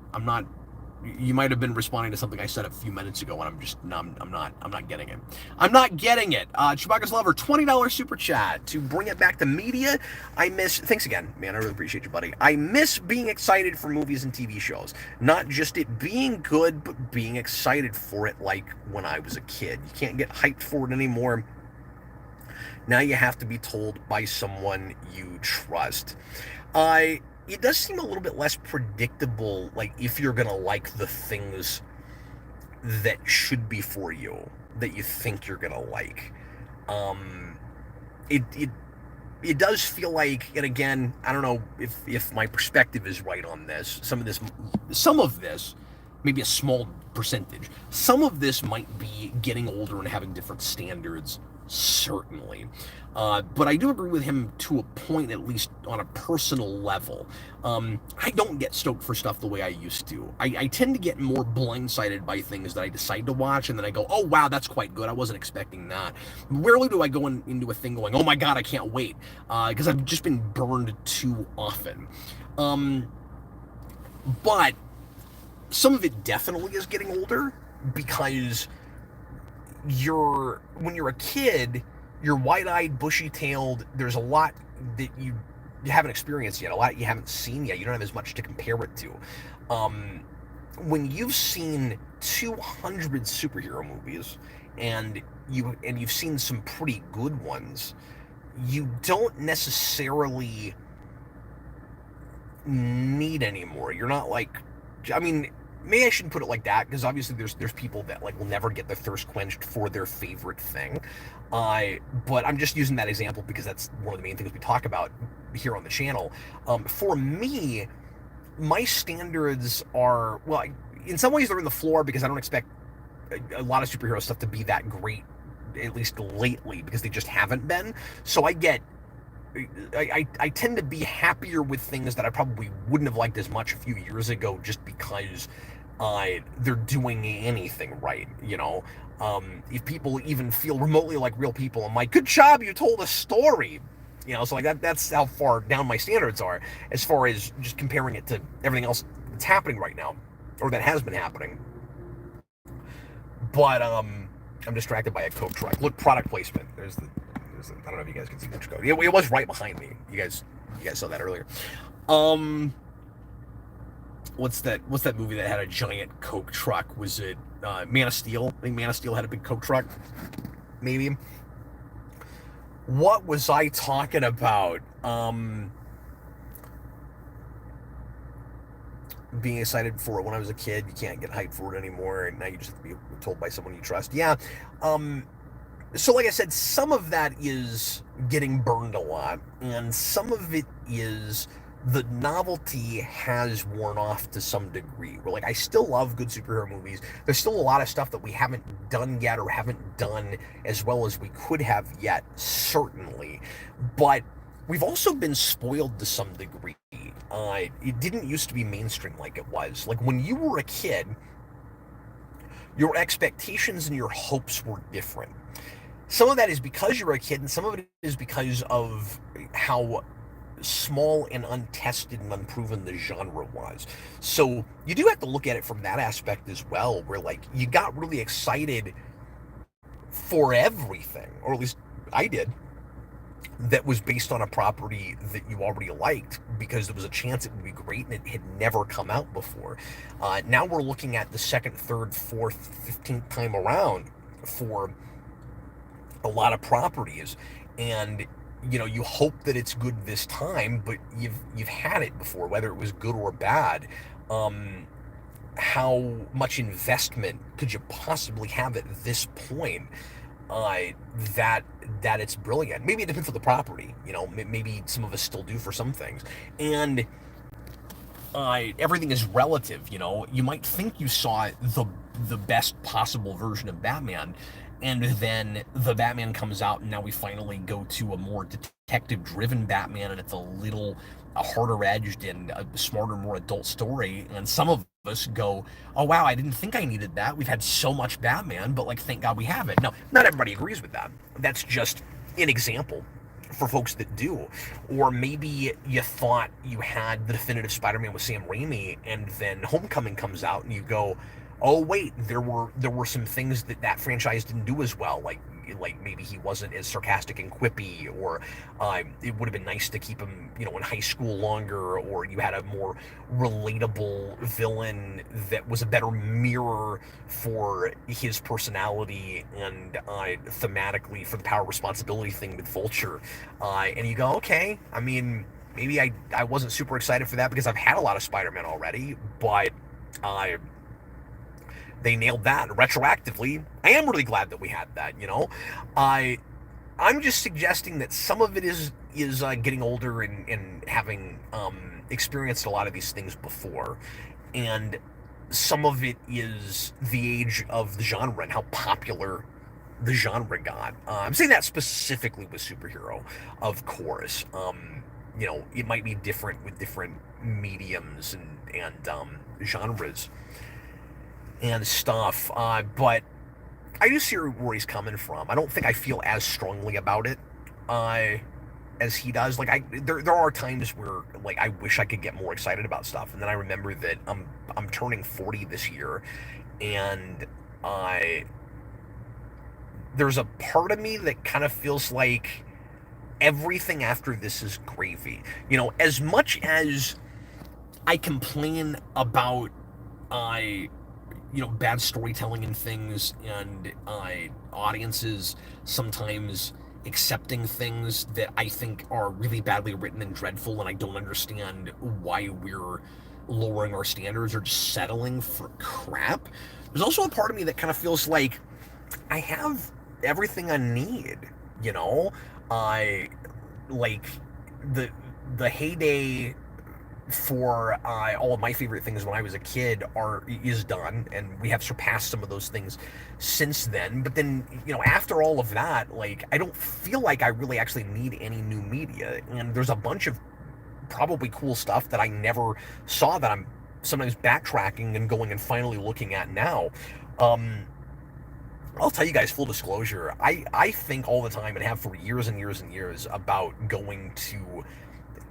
You might have been responding to something I said a few minutes ago, and I'm not getting it. I'm not getting it. Chewbacca's Lover, $20 super chat to bring it back to media. Thanks again, man. I really appreciate you, buddy. I miss being excited for movies and TV shows. Not just it being good, but being excited for it like when I was a kid. You can't get hyped for it anymore. Now you have to be told by someone you trust. It does seem a little bit less predictable, if you're gonna like the things that should be for you, that you think you're gonna like. It does feel like, and again, I don't know if my perspective is right on this. Some of this, maybe a small percentage, some of this might be getting older and having different standards, certainly. But I do agree with him to a point, at least on a personal level. I don't get stoked for stuff the way I used to. I tend to get more blindsided by things that I decide to watch, and then I go, oh, wow, that's quite good. I wasn't expecting that. Rarely do I go into a thing going, oh, my God, I can't wait, because I've just been burned too often. But some of it definitely is getting older, because when you're a kid, you're wide-eyed, bushy-tailed. There's a lot that you haven't experienced yet, a lot you haven't seen yet. You don't have as much to compare it to. When you've seen 200 superhero movies and you've seen some pretty good ones, you don't necessarily need any more. You're not maybe I shouldn't put it like that, because obviously there's people that will never get their thirst quenched for their favorite thing. But I'm just using that example because that's one of the main things we talk about here on the channel. For me, my standards are, well, in some ways they're in the floor, because I don't expect a lot of superhero stuff to be that great, at least lately, because they just haven't been. So I tend to be happier with things that I probably wouldn't have liked as much a few years ago, just because they're doing anything right, if people even feel remotely like real people, I'm like, good job, you told a story. So like that's how far down my standards are as far as just comparing it to everything else that's happening right now, or that has been happening. But I'm distracted by a Coke truck. Look, product placement. I don't know if you guys can see which Coke. It was right behind me. You guys saw that earlier. Um, what's that movie that had a giant Coke truck? Was it Man of Steel? I think Man of Steel had a big Coke truck. Maybe. What was I talking about? Being excited for it when I was a kid. You can't get hyped for it anymore, and now you just have to be told by someone you trust. Yeah. So like I said, some of that is getting burned a lot, and some of it is the novelty has worn off to some degree. Where like I still love good superhero movies. There's still a lot of stuff that we haven't done yet, or haven't done as well as we could have yet, certainly. But we've also been spoiled to some degree. It didn't used to be mainstream like it was. Like when you were a kid, your expectations and your hopes were different. Some of that is because you were a kid, and some of it is because of how small and untested and unproven the genre was. So you do have to look at it from that aspect as well, where like you got really excited for everything, or at least I did, that was based on a property that you already liked because there was a chance it would be great and it had never come out before. Now we're looking at the second, third, fourth, 15th time around for a lot of properties, and you hope that it's good this time, but you've had it before, whether it was good or bad. How much investment could you possibly have at this point? That it's brilliant. Maybe it depends on the property. Maybe some of us still do for some things, and everything is relative. You might think you saw the best possible version of Batman, and then the Batman comes out, and now we finally go to a more detective-driven Batman, and it's a harder edged and a smarter, more adult story. And some of us go, oh wow, I didn't think I needed that. We've had so much Batman, but like thank God we have it. No, not everybody agrees with that. That's just an example for folks that do. Or maybe you thought you had the definitive Spider-Man with Sam Raimi, and then Homecoming comes out and you go, oh wait, there were some things that franchise didn't do as well, like maybe he wasn't as sarcastic and quippy, or it would have been nice to keep him in high school longer, or you had a more relatable villain that was a better mirror for his personality and thematically for the power responsibility thing with Vulture, and you go, okay, I mean, maybe I wasn't super excited for that because I've had a lot of Spider-Man already, but they nailed that retroactively. I am really glad that we had that. I'm just suggesting that some of it is getting older and having experienced a lot of these things before, and some of it is the age of the genre and how popular the genre got. I'm saying that specifically with superhero, of course. It might be different with different mediums and genres and stuff, but I do see where he's coming from. I don't think I feel as strongly about it as he does. Like there are times where like I wish I could get more excited about stuff, and then I remember that I'm turning 40 this year, and there's a part of me that kind of feels like everything after this is gravy. As much as I complain about bad storytelling and things, and audiences sometimes accepting things that I think are really badly written and dreadful, and I don't understand why we're lowering our standards or just settling for crap. There's also a part of me that kind of feels like I have everything I need. I like the heyday for all of my favorite things when I was a kid is done, and we have surpassed some of those things since then. But then, after all of that, like, I don't feel like I really actually need any new media, and there's a bunch of probably cool stuff that I never saw that I'm sometimes backtracking and going and finally looking at now. I'll tell you guys, full disclosure, I think all the time and have for years and years and years about going to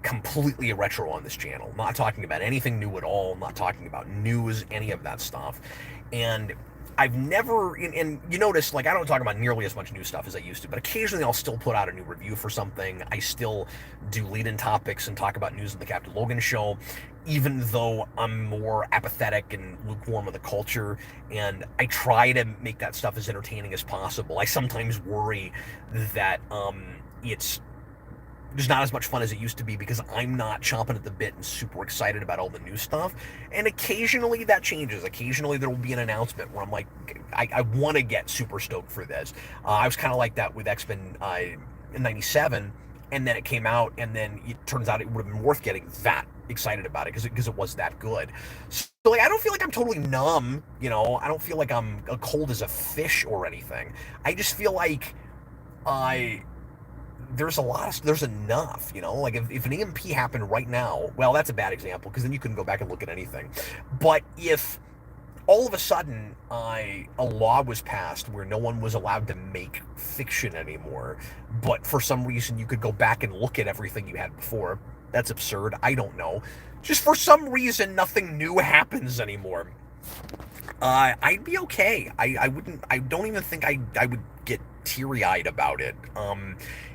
completely retro on this channel. Not talking about anything new at all, not talking about news, any of that stuff. And I've never, and you notice, like, I don't talk about nearly as much new stuff as I used to, but occasionally I'll still put out a new review for something. I still do lead-in topics and talk about news in the Captain Logan show, even though I'm more apathetic and lukewarm of the culture, and I try to make that stuff as entertaining as possible. I sometimes worry that it's there's not as much fun as it used to be because I'm not chomping at the bit and super excited about all the new stuff. And occasionally that changes. Occasionally there will be an announcement where I'm like, I want to get super stoked for this. I was kind of like that with X-Men in 97, and then it came out, and then it turns out it would have been worth getting that excited about it because it was that good. So, like, I don't feel like I'm totally numb, you know. I don't feel like I'm cold as a fish or anything. I just feel like there's enough, you know. Like, if an EMP happened right now, well, that's a bad example because then you couldn't go back and look at anything. But if all of a sudden a law was passed where no one was allowed to make fiction anymore, but for some reason you could go back and look at everything you had before, that's absurd. I don't know. Just for some reason nothing new happens anymore. I'd be okay. I wouldn't. I don't even think I would get teary-eyed about it.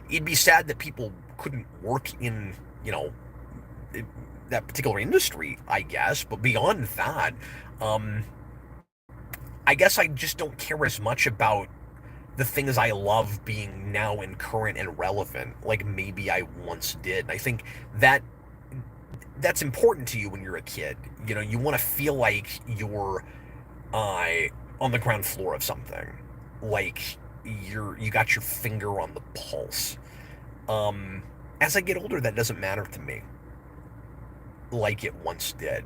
It'd be sad that people couldn't work in, you know, that particular industry, I guess. But beyond that, I guess I just don't care as much about the things I love being now and current and relevant, like maybe I once did. And I think that's important to you when you're a kid. You know, you want to feel like you're on the ground floor of something, like you got your finger on the pulse. As I get older, that doesn't matter to me like it once did.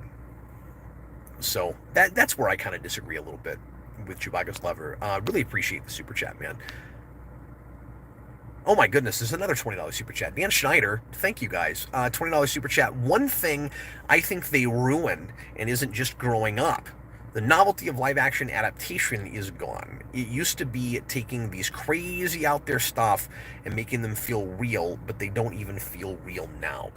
So that's where I kind of disagree a little bit with Chewbacca's Lover. Really appreciate the super chat, man. Oh my goodness, there's another $20 super chat. Dan Schneider, thank you guys. $20 super chat. One thing I think they ruined, and isn't just growing up, the novelty of live-action adaptation is gone. It used to be taking these crazy out there stuff and making them feel real, but they don't even feel real now.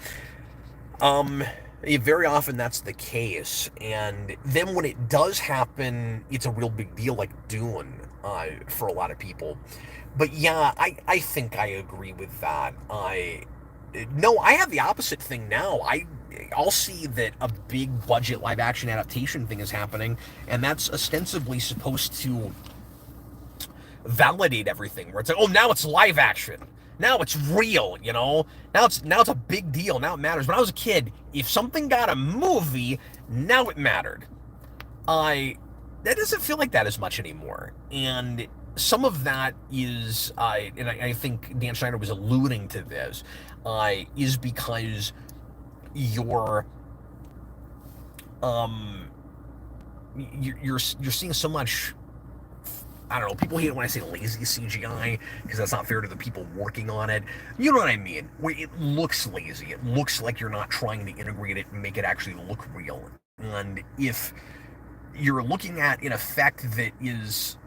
Very often that's the case, and then when it does happen, it's a real big deal, like Dune, for a lot of people. But yeah, I think I agree with that. No, I have the opposite thing now. I'll see that a big budget live action adaptation thing is happening, and that's ostensibly supposed to validate everything, where it's like, oh, now it's live action. Now it's real, you know? Now it's a big deal. Now it matters. When I was a kid, if something got a movie, now it mattered. That doesn't feel like that as much anymore. And some of that is, and I think Dan Schneider was alluding to this, is because you're seeing so much. I don't know, people hate it when I say lazy CGI, because that's not fair to the people working on it. You know what I mean? Where it looks lazy. It looks like you're not trying to integrate it and make it actually look real. And if you're looking at an effect that is...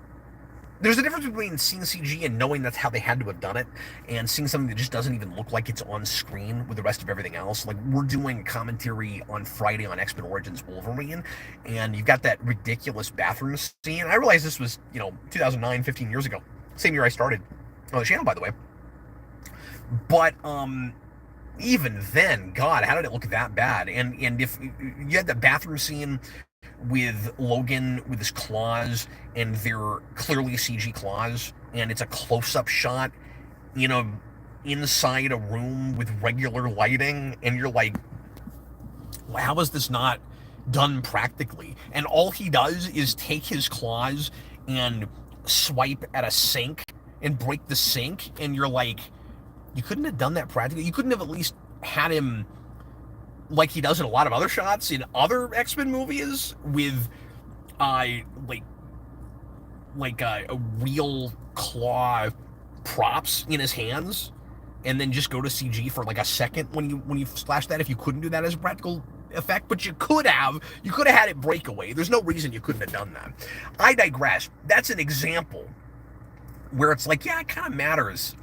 There's a difference between seeing CG and knowing that's how they had to have done it, and seeing something that just doesn't even look like it's on screen with the rest of everything else. Like, we're doing commentary on Friday on X-Men Origins Wolverine, and you've got that ridiculous bathroom scene. I realized this was, 2009, 15 years ago. Same year I started on the channel, by the way. But, even then, God, how did it look that bad? And if you had the bathroom scene with Logan with his claws, and they're clearly CG claws, and it's a close-up shot inside a room with regular lighting, and you're like, well, how is this not done practically? And all he does is take his claws and swipe at a sink and break the sink, and you're like, you couldn't have done that practically? You couldn't have at least had him like he does in a lot of other shots in other X-Men movies with a real claw props in his hands, and then just go to CG for like a second when you flash that, if you couldn't do that as a practical effect. But you could have had it break away. There's no reason you couldn't have done that. I digress. That's an example where it's like, yeah, it kind of matters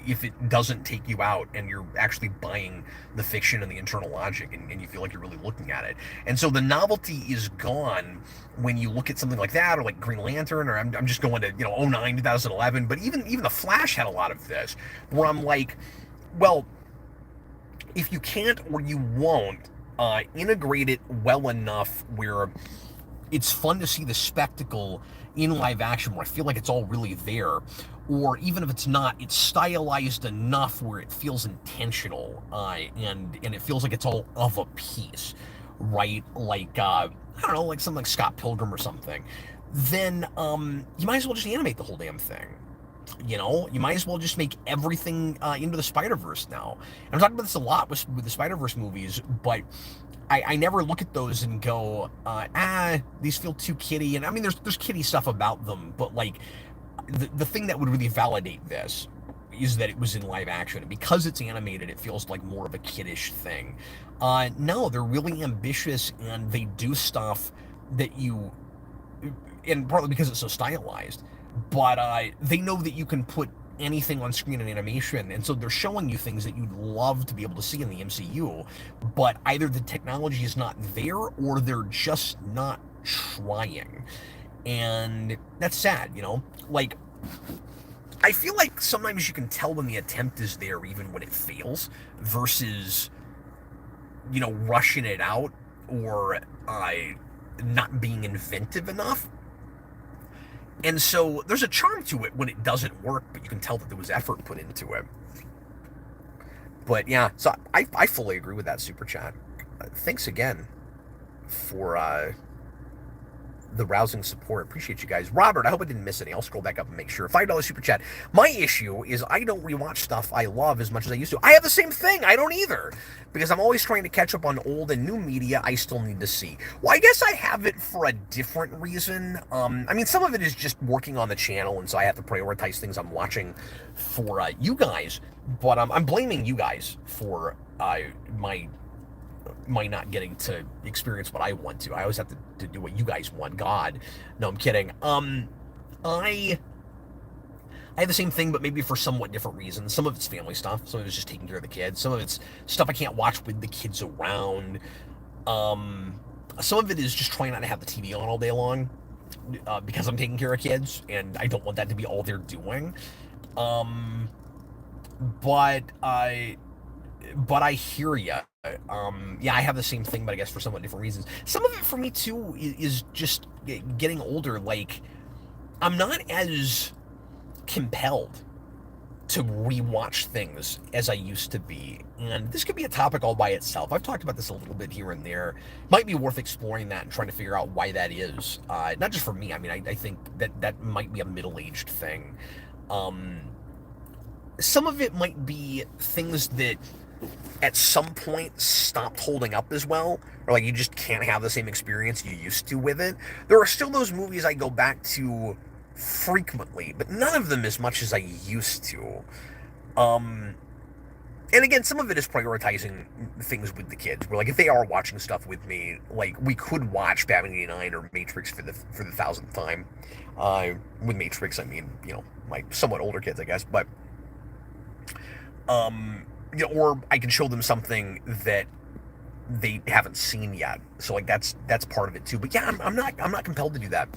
if it doesn't take you out and you're actually buying the fiction and the internal logic, and you feel like you're really looking at it. And so the novelty is gone when you look at something like that, or like Green Lantern, or I'm just going to, '09, 2011, but even The Flash had a lot of this, where I'm like, well, if you can't or you won't integrate it well enough where it's fun to see the spectacle in live action, where I feel like it's all really there, or even if it's not, it's stylized enough where it feels intentional, and it feels like it's all of a piece, right? Like I don't know, like something like Scott Pilgrim or something. Then you might as well just animate the whole damn thing. You might as well just make everything into the Spider-Verse now. And I'm talking about this a lot with the Spider-Verse movies, but I never look at those and go, these feel too kiddie. And I mean, there's kiddie stuff about them, but like the thing that would really validate this is that it was in live action. And because it's animated, it feels like more of a kiddish thing. No, they're really ambitious, and they do stuff that and partly because it's so stylized, but they know that you can put anything on screen in animation, and so they're showing you things that you'd love to be able to see in the MCU, but either the technology is not there or they're just not trying. And that's sad, like, I feel like sometimes you can tell when the attempt is there even when it fails, versus rushing it out, or not being inventive enough. And so there's a charm to it when it doesn't work, but you can tell that there was effort put into it. But yeah, so I fully agree with that super chat. Thanks again for the rousing support. Appreciate you guys. Robert, I hope I didn't miss any. I'll scroll back up and make sure. $5 super chat. My issue is I don't rewatch stuff I love as much as I used to. I have the same thing. I don't either. Because I'm always trying to catch up on old and new media I still need to see. Well, I guess I have it for a different reason. I mean, some of it is just working on the channel, and so I have to prioritize things I'm watching for you guys. But I'm blaming you guys for my not getting to experience what I want to. I always have to do what you guys want. God. No, I'm kidding. I have the same thing, but maybe for somewhat different reasons. Some of it's family stuff. Some of it's just taking care of the kids. Some of it's stuff I can't watch with the kids around. Some of it is just trying not to have the TV on all day long, because I'm taking care of kids, and I don't want that to be all they're doing. But I hear ya. Yeah, I have the same thing, but I guess for somewhat different reasons. Some of it for me too is just getting older. Like, I'm not as compelled to rewatch things as I used to be, and this could be a topic all by itself. I've talked about this a little bit here and there. Might be worth exploring that and trying to figure out why that is. Not just for me. I mean, I think that might be a middle-aged thing. Some of it might be things that at some point stopped holding up as well, or like you just can't have the same experience you used to with it. There are still those movies I go back to frequently, but none of them as much as I used to. And again, some of it is prioritizing things with the kids. Where like if they are watching stuff with me, like we could watch Batman '89 or Matrix for the 1000th time. With Matrix, I mean, my somewhat older kids, I guess, but or I can show them something that they haven't seen yet. So like that's part of it too. But yeah, I'm not compelled to do that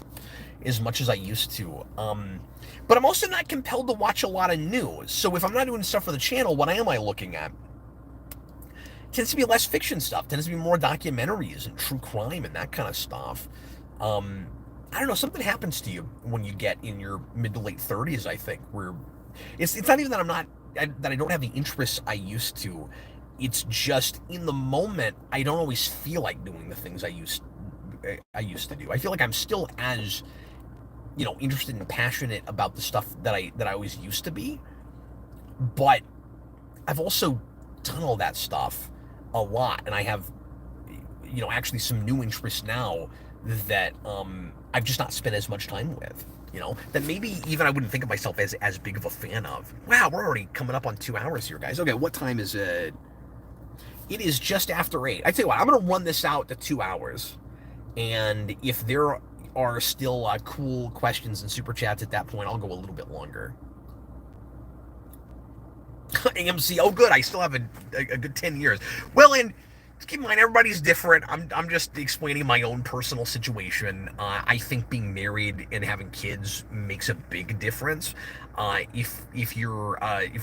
as much as I used to. But I'm also not compelled to watch a lot of news. So if I'm not doing stuff for the channel, what am I looking at? It tends to be less fiction stuff. Tends to be more documentaries and true crime and that kind of stuff. I don't know. Something happens to you when you get in your mid to late 30s. I think where it's not even that I don't have the interests I used to. It's just in the moment I don't always feel like doing the things I used to do. I feel like I'm still as interested and passionate about the stuff that I always used to be, but I've also done all that stuff a lot, and I have actually some new interests now that I've just not spent as much time with. That maybe even I wouldn't think of myself as big of a fan of. Wow, we're already coming up on 2 hours here, guys. Okay, what time is it? It is just after 8. I tell you what, I'm going to run this out to 2 hours. And if there are still cool questions and super chats at that point, I'll go a little bit longer. AMC, oh good, I still have a good 10 years. Well, and keep in mind, everybody's different. I'm just explaining my own personal situation. I think being married and having kids makes a big difference. If you're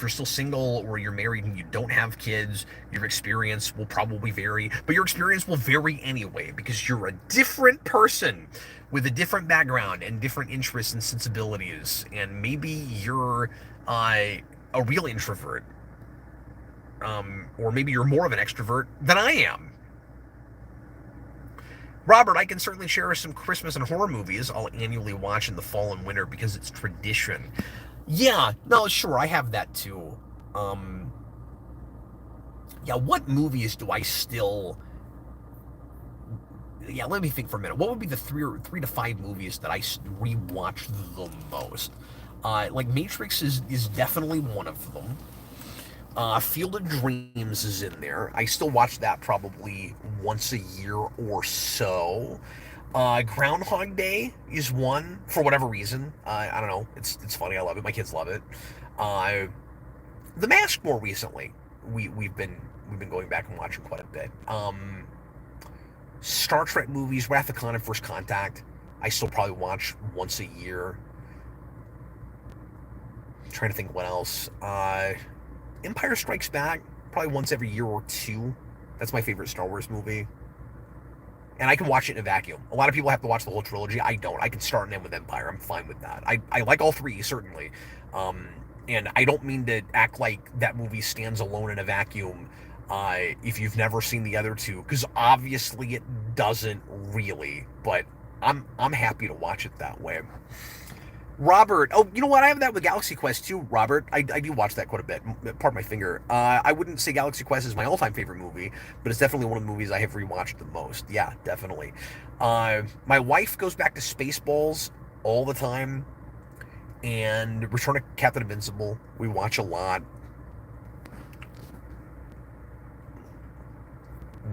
still single or you're married and you don't have kids, your experience will probably vary. But your experience will vary anyway because you're a different person with a different background and different interests and sensibilities. And maybe you're a real introvert. Or maybe you're more of an extrovert than I am. Robert, I can certainly share some Christmas and horror movies I'll annually watch in the fall and winter because it's tradition. Yeah, no, sure, I have that too. Yeah, what movies do I still... Yeah, let me think for a minute. What would be the three to five movies that I rewatch the most? Like Matrix is definitely one of them. Field of Dreams is in there. I still watch that probably once a year or so. Groundhog Day is one for whatever reason. I don't know. It's funny. I love it. My kids love it. The Mask more recently. We've been going back and watching quite a bit. Star Trek movies, Wrath of Khan and First Contact. I still probably watch once a year. I'm trying to think what else. Empire Strikes Back, probably once every year or two. That's my favorite Star Wars movie. And I can watch it in a vacuum. A lot of people have to watch the whole trilogy. I don't. I can start and end with Empire. I'm fine with that. I like all three, certainly. And I don't mean to act like that movie stands alone in a vacuum if you've never seen the other two, because obviously it doesn't really. But I'm happy to watch it that way. Robert, oh, you know what? I have that with Galaxy Quest too, Robert. I do watch that quite a bit. Pardon my finger. I wouldn't say Galaxy Quest is my all-time favorite movie, but it's definitely one of the movies I have rewatched the most. Yeah, definitely. My wife goes back to Spaceballs all the time, and Return of Captain Invincible. We watch a lot.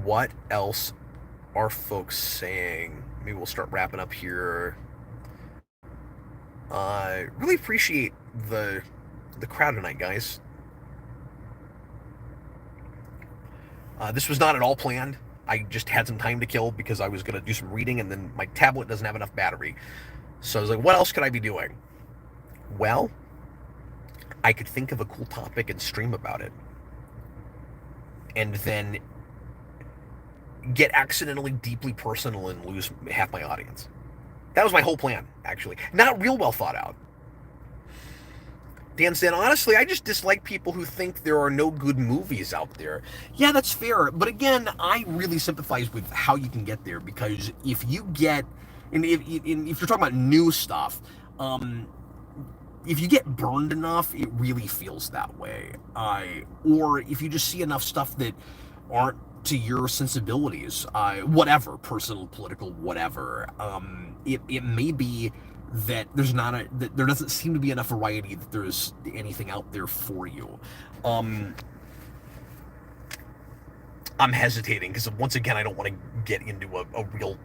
What else are folks saying? Maybe we'll start wrapping up here. Really appreciate the crowd tonight, guys. This was not at all planned. I just had some time to kill because I was going to do some reading, and then my tablet doesn't have enough battery. So I was like, what else could I be doing? Well, I could think of a cool topic and stream about it. And then get accidentally deeply personal and lose half my audience. That was my whole plan, actually. Not real well thought out. Dan said, honestly, I just dislike people who think there are no good movies out there. Yeah, that's fair. But again, I really sympathize with how you can get there, because if you get, and if you're talking about new stuff, if you get burned enough, it really feels that way. Or if you just see enough stuff that aren't to your sensibilities, whatever, personal, political, whatever, it may be that that there doesn't seem to be enough variety, that there's anything out there for you. I'm hesitating because once again, I don't want to get into a real,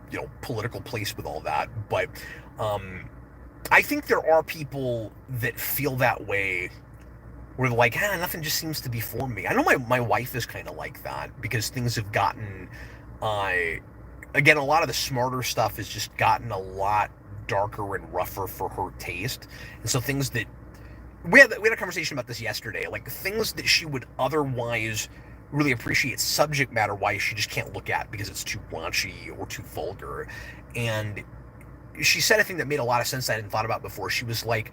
political place with all that, but I think there are people that feel that way, where they're like, nothing just seems to be for me. I know my wife is kind of like that, because things have gotten, again, a lot of the smarter stuff has just gotten a lot darker and rougher for her taste. And so things that, we had a conversation about this yesterday, like things that she would otherwise really appreciate subject matter-wise, she just can't look at because it's too raunchy or too vulgar. And she said a thing that made a lot of sense that I hadn't thought about before. She was like,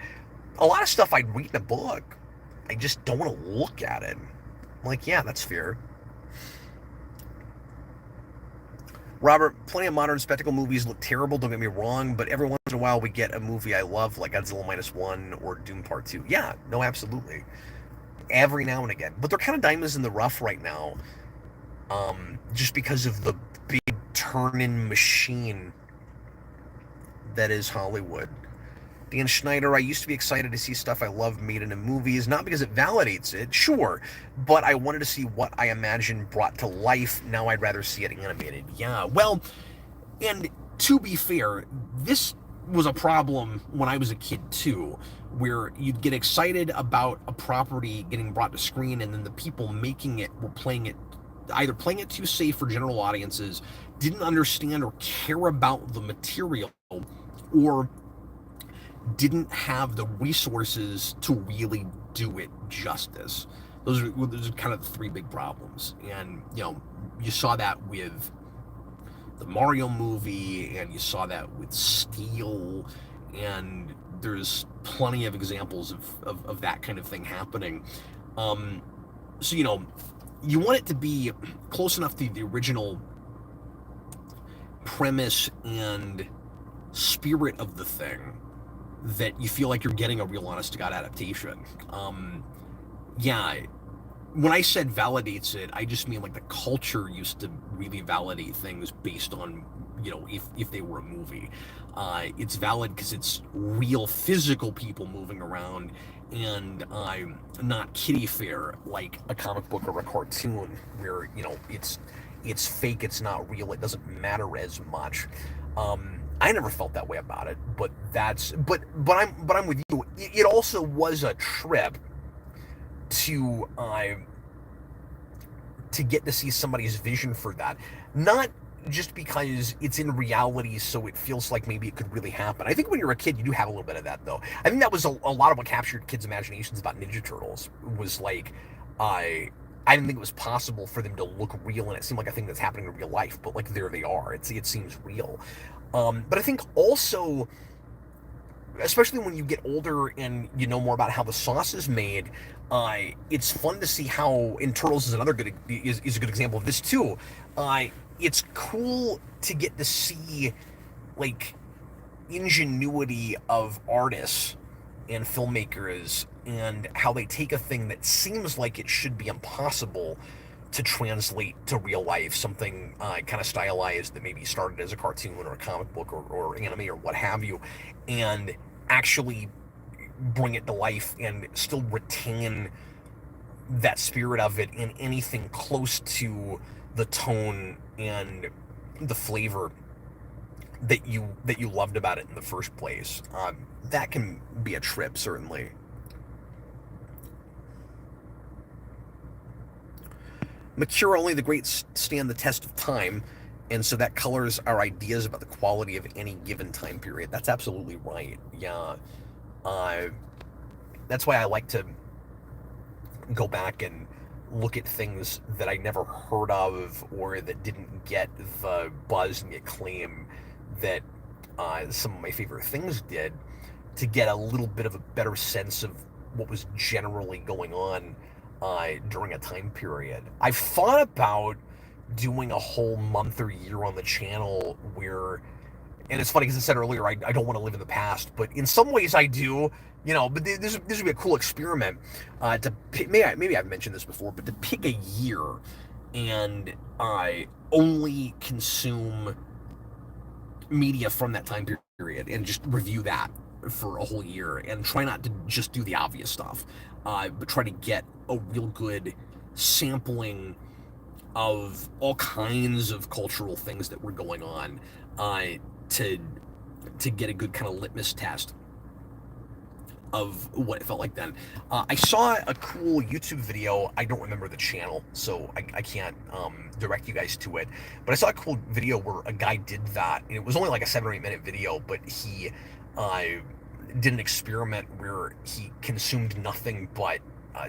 a lot of stuff I'd read in a book, I just don't want to look at it. I'm like, yeah, that's fair. Robert, plenty of modern spectacle movies look terrible, don't get me wrong, but every once in a while we get a movie I love, like Godzilla -1 or Doom Part 2. Yeah, no, absolutely. Every now and again. But they're kind of diamonds in the rough right now, just because of the big turn-in machine that is Hollywood. Dan Schneider, I used to be excited to see stuff I love made into movies, not because it validates it, sure, but I wanted to see what I imagined brought to life. Now I'd rather see it animated. Yeah, well, and to be fair, this was a problem when I was a kid too, where you'd get excited about a property getting brought to screen, and then the people making it were playing it, either playing it too safe for general audiences, didn't understand or care about the material, or didn't have the resources to really do it justice. Those are kind of the three big problems. And, you saw that with the Mario movie, and you saw that with Steel, and there's plenty of examples of that kind of thing happening. So, you want it to be close enough to the original premise and spirit of the thing that you feel like you're getting a real honest-to-God adaptation. Yeah, when I said validates it, I just mean like the culture used to really validate things based on, if they were a movie. It's valid because it's real physical people moving around, and not kiddie fair like a comic book or a cartoon where, it's fake, it's not real, it doesn't matter as much. I never felt that way about it, but I'm with you. It also was a trip to get to see somebody's vision for that. Not just because it's in reality, so it feels like maybe it could really happen. I think when you're a kid, you do have a little bit of that, though. I think that was a lot of what captured kids' imaginations about Ninja Turtles, was like, I didn't think it was possible for them to look real, and it seemed like a thing that's happening in real life, but like there they are. It seems real. But I think also, especially when you get older and you know more about how the sauce is made, it's fun to see how, in Turtles is another good is a good example of this too. It's cool to get to see like ingenuity of artists and filmmakers, and how they take a thing that seems like it should be impossible to translate to real life, something kind of stylized that maybe started as a cartoon or a comic book or anime or what have you, and actually bring it to life and still retain that spirit of it in anything close to the tone and the flavor that you loved about it in the first place. That can be a trip, certainly. Mature, only the great stand the test of time, and so that colors our ideas about the quality of any given time period. That's absolutely right. Yeah. That's why I like to go back and look at things that I never heard of, or that didn't get the buzz and the acclaim that some of my favorite things did, to get a little bit of a better sense of what was generally going on during a time period. I've thought about doing a whole month or year on the channel where, and it's funny because I said earlier I don't want to live in the past, but in some ways I do, but this would be a cool experiment to pick, maybe I've mentioned this before, but to pick a year and only consume media from that time period and just review that for a whole year, and try not to just do the obvious stuff, but try to get a real good sampling of all kinds of cultural things that were going on, to get a good kind of litmus test of what it felt like then. I saw a cool YouTube video. I don't remember the channel, so I can't direct you guys to it. But I saw a cool video where a guy did that, and it was only like a 7 or 8 minute video, but he did an experiment where he consumed nothing but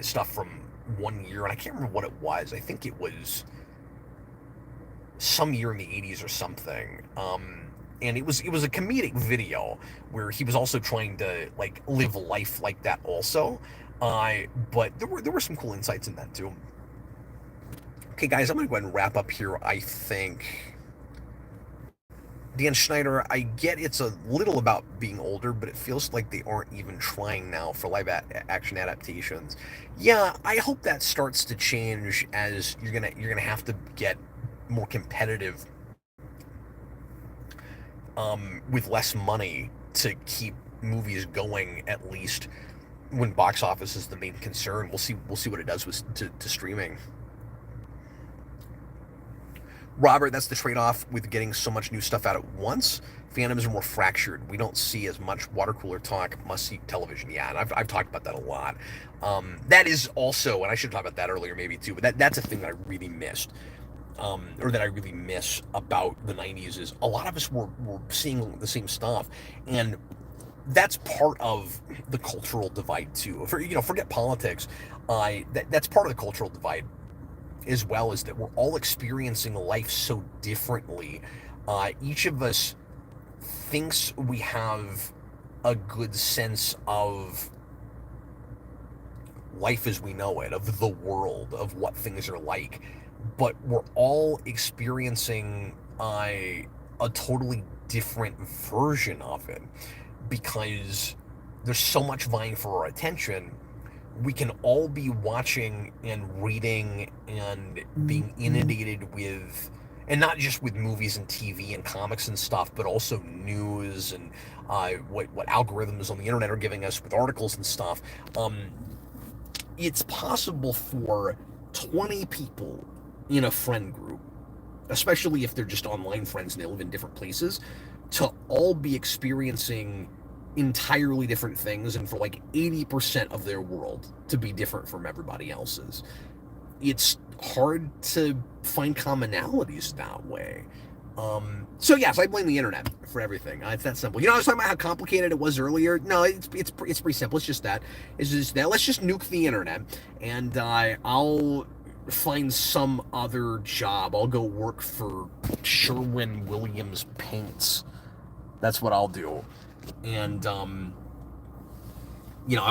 stuff from 1 year, and I can't remember what it was. I think it was some year in the 80s or something. And it was a comedic video where he was also trying to like live life like that also. But there were some cool insights in that too. Okay, guys, I'm gonna go ahead and wrap up here, I think. Dan Schneider, I get it's a little about being older, but it feels like they aren't even trying now for live action adaptations. Yeah, I hope that starts to change as you're gonna have to get more competitive with less money to keep movies going, at least when box office is the main concern. We'll see what it does to streaming. Robert, that's the trade-off with getting so much new stuff out at once. Fandoms are more fractured. We don't see as much water cooler talk, must-see television. Yeah, and I've talked about that a lot. That is also, and I should have talked about that earlier maybe too, but that's a thing that I really missed. Or that I really miss about the 90s is a lot of us were seeing the same stuff. And that's part of the cultural divide too. Forget politics. That's part of the cultural divide as well, is that we're all experiencing life so differently. Each of us thinks we have a good sense of life as we know it, of the world, of what things are like, but we're all experiencing a totally different version of it because there's so much vying for our attention. We can all be watching and reading and being inundated with, and not just with movies and TV and comics and stuff, but also news and what algorithms on the internet are giving us with articles and stuff. It's possible for 20 people in a friend group, especially if they're just online friends and they live in different places, to all be experiencing entirely different things, and for like 80% of their world to be different from everybody else's. It's hard to find commonalities that way. So yes, I blame the internet for everything. It's that simple. I was talking about how complicated it was earlier. No, it's pretty simple. It's just that. It's just that. Let's just nuke the internet, and I'll find some other job. I'll go work for Sherwin-Williams Paints. That's what I'll do. And I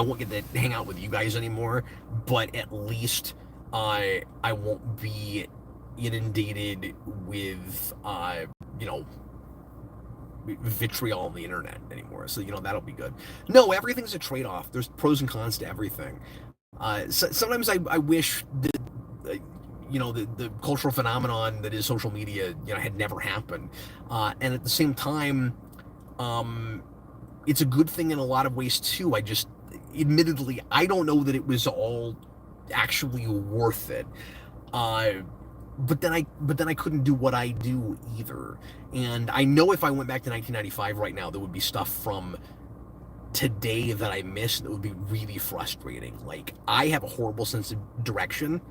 won't get to hang out with you guys anymore, but at least I won't be inundated with vitriol on the internet anymore. So that'll be good. No, everything's a trade-off. There's pros and cons to everything. Sometimes I wish that the cultural phenomenon that is social media had never happened. And at the same time, it's a good thing in a lot of ways too. Admittedly, I don't know that it was all actually worth it. But then I couldn't do what I do either. And I know if I went back to 1995 right now, there would be stuff from today that I missed that would be really frustrating. Like, I have a horrible sense of direction.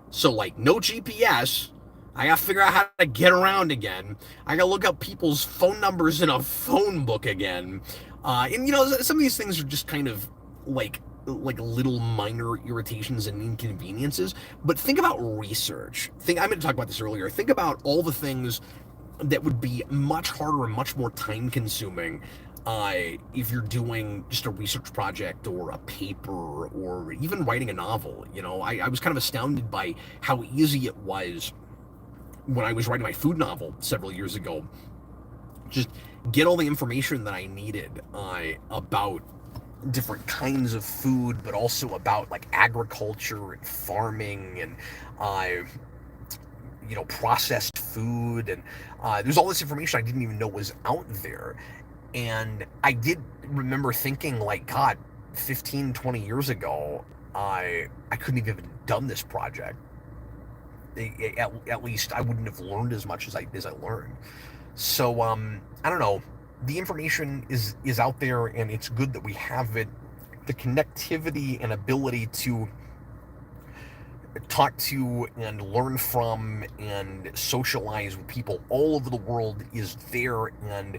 So, like, no GPS. I gotta figure out how to get around again. I gotta look up people's phone numbers in a phone book again. And some of these things are just kind of like little minor irritations and inconveniences. But think about research. I meant to talk about this earlier. Think about all the things that would be much harder and much more time consuming if you're doing just a research project or a paper or even writing a novel. I was kind of astounded by how easy it was when I was writing my food novel several years ago. Just get all the information that I needed about different kinds of food, but also about like agriculture and farming and processed food, and there's all this information I didn't even know was out there. And I did remember thinking, like, God, 15, 20 years ago, I couldn't have even done this project. At least I wouldn't have learned as much as I learned. So I don't know. The information is out there, and it's good that we have it. The connectivity and ability to talk to and learn from and socialize with people all over the world is there and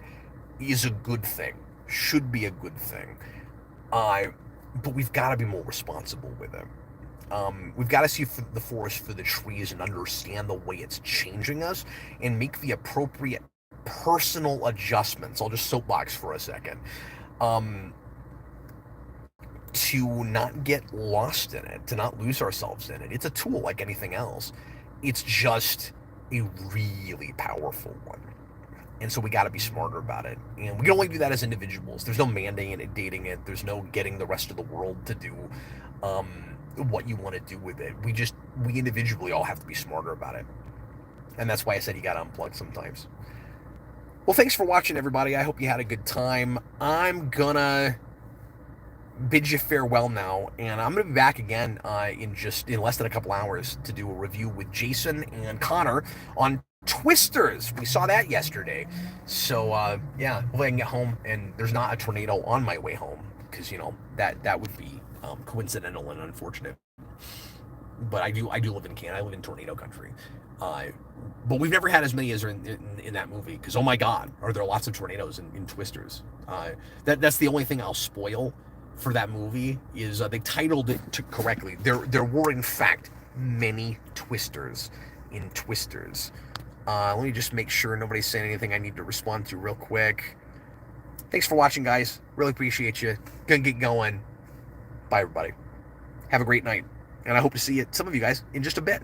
is a good thing. Should be a good thing. But we've got to be more responsible with it. We've got to see the forest for the trees and understand the way it's changing us and make the appropriate personal adjustments. I'll just soapbox for a second. To not get lost in it, to not lose ourselves in it. It's a tool like anything else. It's just a really powerful one. And so we got to be smarter about it. And we can only do that as individuals. There's no mandating it. There's no getting the rest of the world to do what you want to do with it. We individually all have to be smarter about it. And that's why I said you got to unplug sometimes. Well, thanks for watching, everybody. I hope you had a good time. I'm gonna bid you farewell now, and I'm gonna be back again in less than a couple hours to do a review with Jason and Connor on Twisters. We saw that yesterday. So yeah, hopefully I can get home and there's not a tornado on my way home because that would be coincidental and unfortunate. But I do live in Canada. I live in tornado country. Uh, but we've never had as many as are in that movie because oh my god, are there lots of tornadoes in Twisters? That's the only thing I'll spoil for that movie is they titled it correctly. There were in fact many twisters in Twisters. Let me just make sure nobody's saying anything I need to respond to real quick. Thanks for watching, guys. Really appreciate you. Gonna get going. Bye, everybody. Have a great night. And I hope to see some of you guys in just a bit.